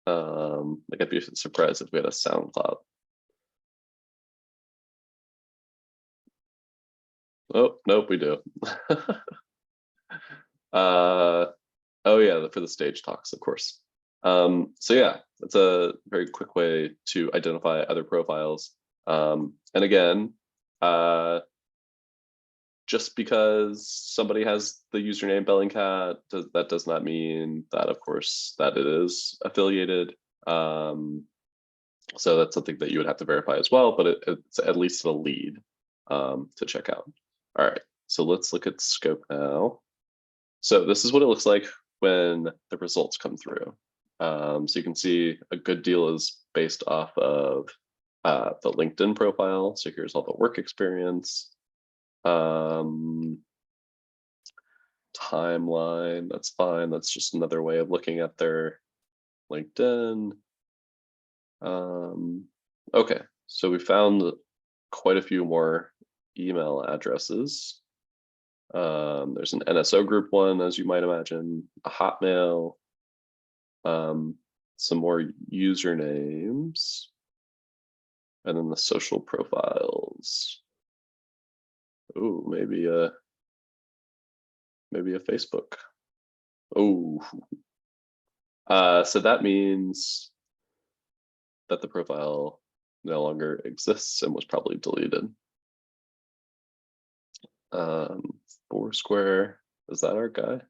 Like I'd be surprised if we had a SoundCloud. Oh, nope, we do. Oh yeah, for the stage talks, of course. So yeah, it's a very quick way to identify other profiles. And again, just because somebody has the username Bellingcat, that does not mean that, of course, that it is affiliated. So that's something that you would have to verify as well, but it's at least a lead to check out. All right, so let's look at scope now. So this is what it looks like when the results come through. So you can see a good deal is based off of the LinkedIn profile. So here's all the work experience. Timeline, that's fine. That's just another way of looking at their LinkedIn. Okay, so we found quite a few more email addresses. There's an NSO group one, as you might imagine, a Hotmail, some more usernames, and then the social profiles. Oh, maybe a Facebook. Oh, so that means that the profile no longer exists and was probably deleted. Foursquare, is that our guy?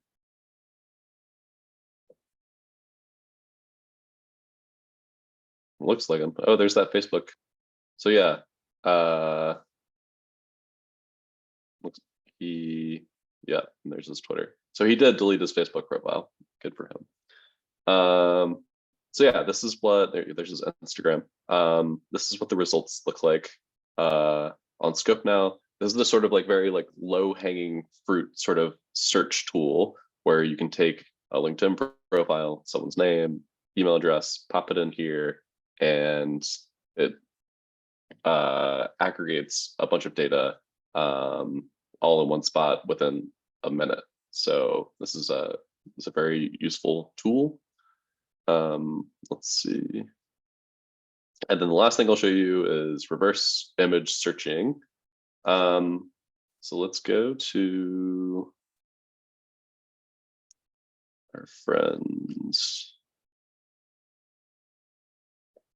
Looks like him. Oh, there's that Facebook. So yeah, yeah, and there's his Twitter. So he did delete his Facebook profile. Good for him. So yeah, this is what there's his Instagram. This is what the results look like on Scope now. This is the sort of like very like low hanging fruit sort of search tool where you can take a LinkedIn profile, someone's name, email address, pop it in here, and it aggregates a bunch of data all in one spot within a minute. So this is a very useful tool. Let's see. And then the last thing I'll show you is reverse image searching. So let's go to our friends.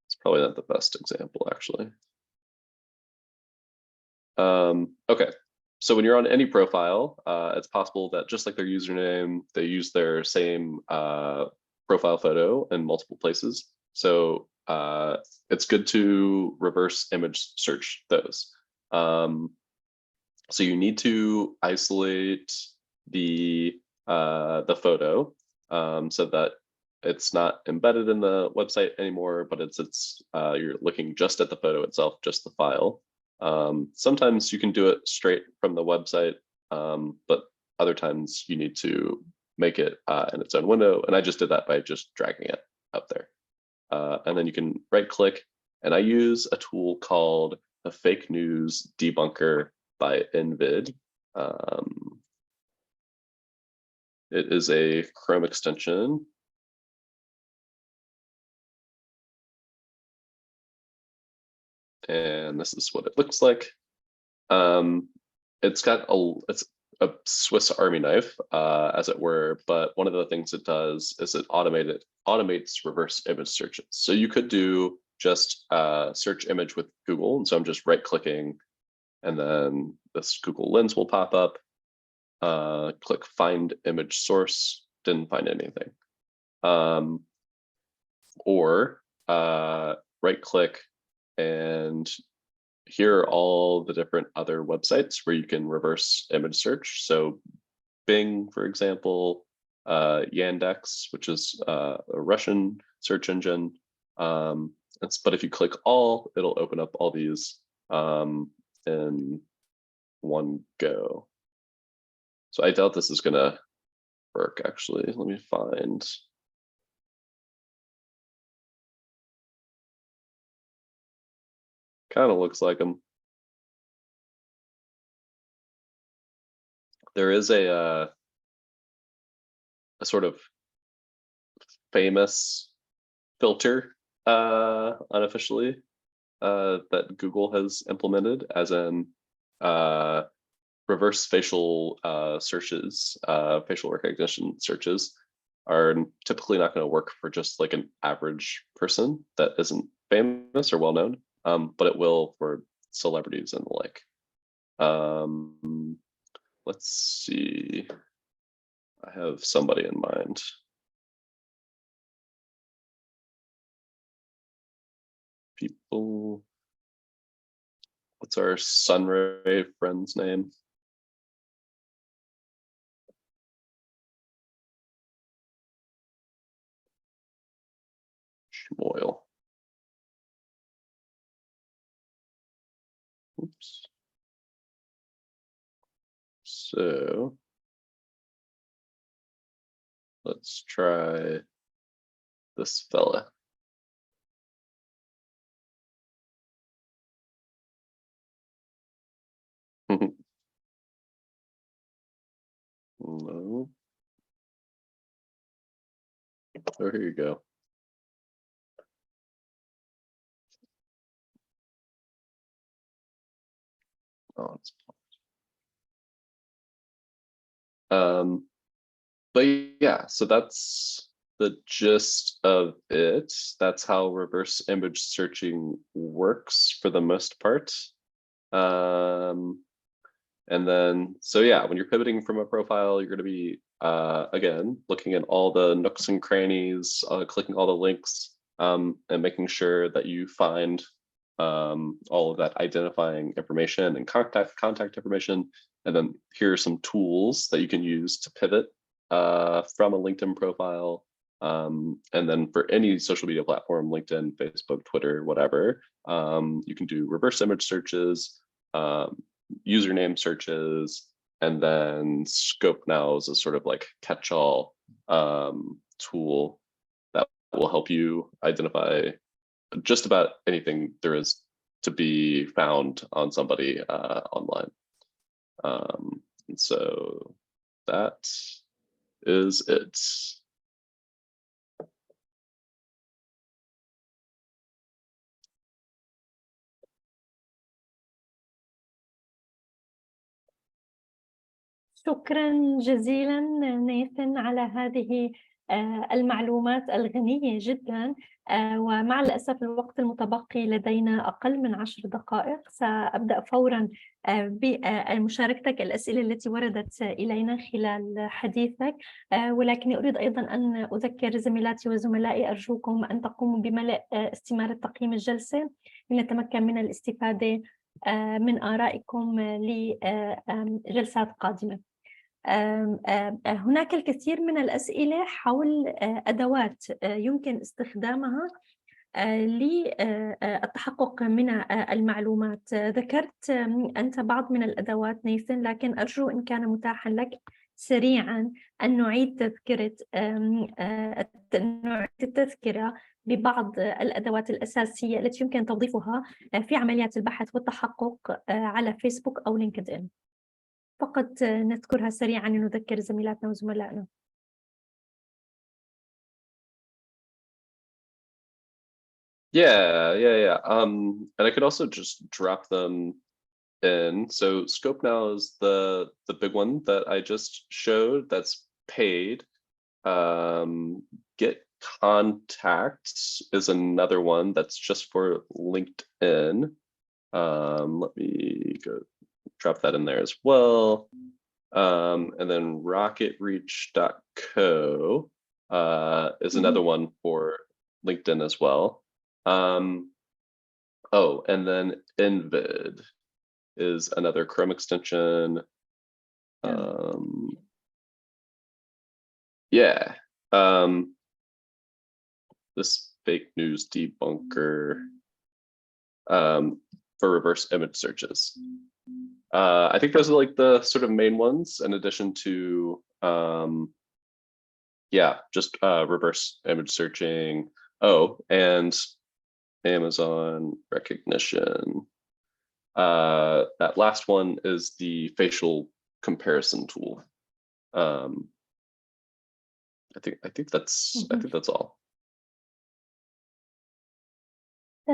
It's probably not the best example, actually. Okay, so when you're on any profile, it's possible that just like their username, they use their same profile photo in multiple places. So it's good to reverse image search those. So you need to isolate the photo so that it's not embedded in the website anymore, but it's you're looking just at the photo itself, just the file. Sometimes you can do it straight from the website, but other times you need to make it in its own window. And I just did that by just dragging it up there. And then you can right click, and I use a tool called the Fake News Debunker by Invid. It is a Chrome extension. And this is what it looks like. It's a Swiss Army knife, as it were, but one of the things it does is it automates reverse image searches. So you could do just search image with Google, and so I'm just right clicking, and then this Google Lens will pop up. Click find image source, didn't find anything. Or right click And here are all the different other websites where you can reverse image search. So Bing, for example, Yandex, which is a Russian search engine. But if you click all, it'll open up all these in one go. So I doubt this is gonna work actually. Let me find. Kind of looks like them. There is a sort of famous filter unofficially that Google has implemented, as in reverse facial searches, facial recognition searches are typically not going to work for just like an average person that isn't famous or well known, but it will for celebrities and the like. Let's see. I have somebody in mind. People. What's our Sunray friend's name? Schmoyle. Oops. So let's try this fella. No. Oh, here you go. Oh, it's but yeah, so that's the gist of it. That's how reverse image searching works for the most part. And then, so yeah, when you're pivoting from a profile, you're going to be, again, looking at all the nooks and crannies, clicking all the links, and making sure that you find all of that identifying information and contact information. And then here are some tools that you can use to pivot from a LinkedIn profile. And then for any social media platform, LinkedIn, Facebook, Twitter, whatever, you can do reverse image searches, username searches, and then Scope Now is a sort of like catch-all tool that will help you identify just about anything there is to be found on somebody online. And so that is it. شكرا جزيلا ناثان على هذه المعلومات الغنية جدا، ومع الأسف الوقت المتبقي لدينا أقل من 10 دقائق. سأبدأ فورا بمشاركتك الأسئلة التي وردت إلينا خلال حديثك، ولكن أريد أيضا أن أذكر زميلاتي وزملائي، أرجوكم أن تقوموا بملء استمارة تقييم الجلسة لنتمكن من الاستفادة من آرائكم لجلسات قادمة. هناك الكثير من الأسئلة حول أدوات يمكن استخدامها للتحقق من المعلومات. ذكرت أنت بعض من الأدوات ناثان، لكن أرجو إن كان متاحا لك سريعا أن نعيد التذكرة ببعض الأدوات الأساسية التي يمكن توظيفها في عمليات البحث والتحقق على فيسبوك أو لينكدإن. فقط نذكرها سريعا لنذكر زميلاتنا وزملائنا. Yeah. And I could also just drop them in. So Scope Now is the big one that I just showed that's paid. Get Contacts is another one that's just for LinkedIn. Let me go drop that in there as well. And then rocketreach.co is another one for LinkedIn as well. Oh, and then Invid is another Chrome extension. Yeah. This fake news debunker for reverse image searches. I think those are like the sort of main ones, in addition to yeah, just reverse image searching. Oh, and Amazon recognition. That last one is the facial comparison tool. I think that's all.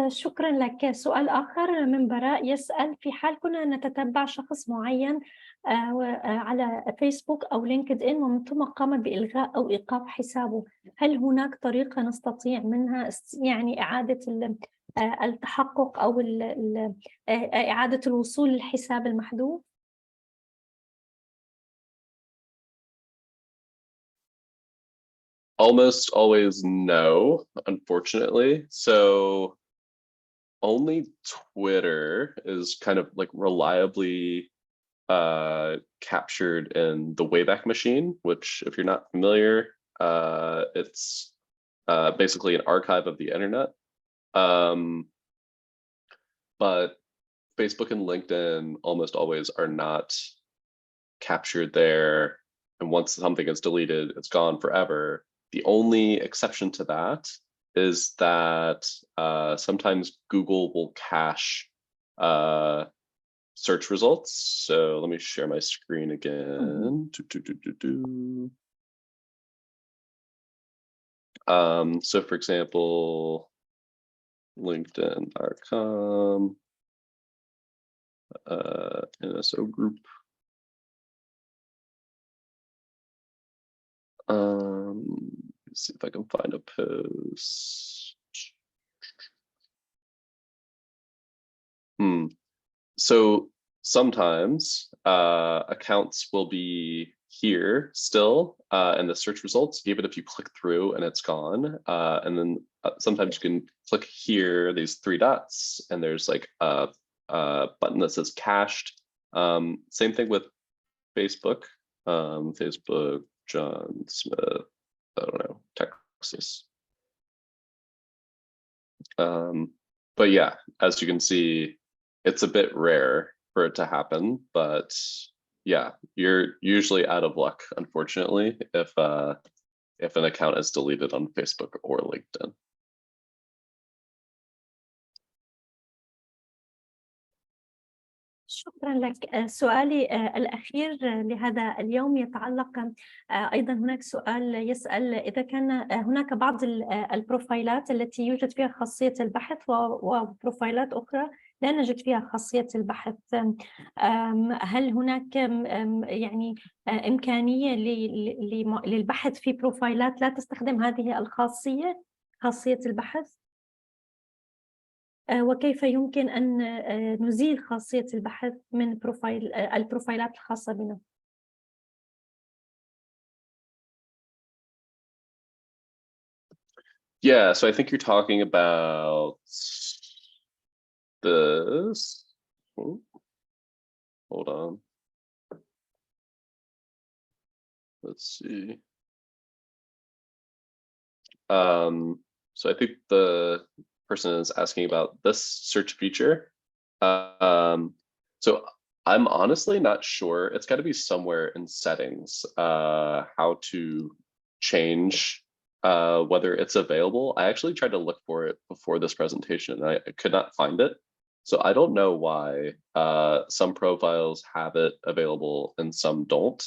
شكرا لك. سؤال آخر من براء يسأل: في حال كنا نتتبع شخص معين على فيسبوك أو لينكدإن ومن ثم قام بإلغاء أو إيقاف حسابه، هل هناك طريقة نستطيع منها يعني إعادة التحقق أو إعادة الوصول للحساب المحذوف؟ Almost always no, unfortunately. So only Twitter is kind of like reliably captured in the Wayback Machine, which, if you're not familiar, it's basically an archive of the internet. But Facebook and LinkedIn almost always are not captured there. And once something is deleted, it's gone forever. The only exception to that is that sometimes Google will cache search results. So let me share my screen again. So for example, LinkedIn.com, NSO group. Let's see if I can find a post. So sometimes accounts will be here still in the search results, even if you click through and it's gone. And then sometimes you can click here, these three dots, and there's like a button that says cached. Same thing with Facebook. Facebook, John Smith, I don't know, Texas. But yeah, as you can see, it's a bit rare for it to happen, but yeah, you're usually out of luck, unfortunately, if an account is deleted on Facebook or LinkedIn. شكرا لك. سؤالي الأخير لهذا اليوم يتعلق أيضا، هناك سؤال يسأل: إذا كان هناك بعض البروفايلات التي يوجد فيها خاصية البحث وبروفايلات أخرى لا نجد فيها خاصية البحث، هل هناك يعني إمكانية للبحث في بروفايلات لا تستخدم هذه الخاصية، خاصية البحث؟ وكيف يمكن أن نزيل خاصية البحث من البروفايلات الخاصة بنا؟ Yeah, so I think you're talking about this. Hold on. Let's see. So I think the person is asking about this search feature. So I'm honestly not sure. It's got to be somewhere in settings, how to change whether it's available. I actually tried to look for it before this presentation and I could not find it. So I don't know why some profiles have it available and some don't.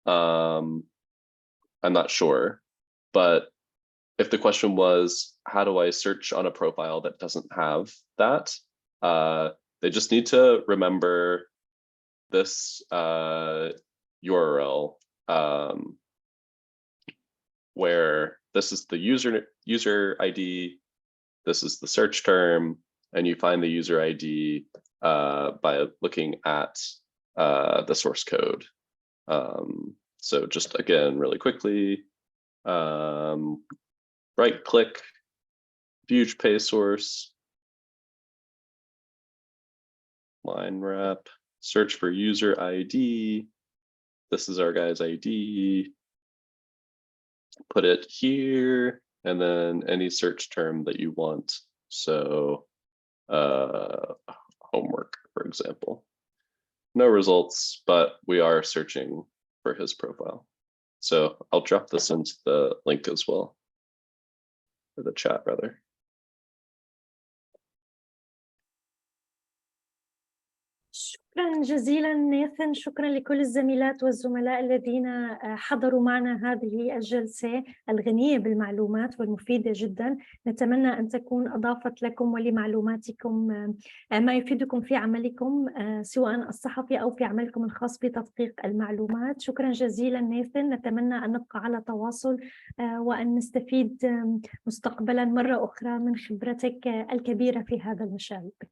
I'm not sure, but if the question was, how do I search on a profile that doesn't have that? They just need to remember this URL where this is the user ID, this is the search term, and you find the user ID by looking at the source code. So just again, really quickly, right click, view page source, line rep, search for user ID. This is our guy's ID. Put it here, and then any search term that you want. So homework, for example. No results, but we are searching for his profile. So I'll drop this into the link as well, or the chat rather. شكرا جزيلا ناثان، شكرا لكل الزميلات والزملاء الذين حضروا معنا هذه الجلسة الغنية بالمعلومات والمفيدة جدا. نتمنى أن تكون أضافت لكم ولمعلوماتكم ما يفيدكم في عملكم سواء الصحفي أو في عملكم الخاص بتدقيق المعلومات. شكرا جزيلا ناثان، نتمنى أن نبقى على تواصل وأن نستفيد مستقبلا مرة أخرى من خبرتك الكبيرة في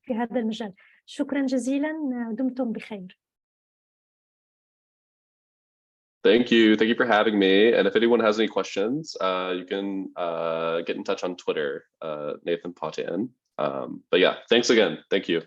هذا المجال. شكرا جزيلا، دمتم بخير. Thank you for having me. And if anyone has any questions, you can get in touch on Twitter, Nathan Bاتين. But yeah, thanks again. Thank you.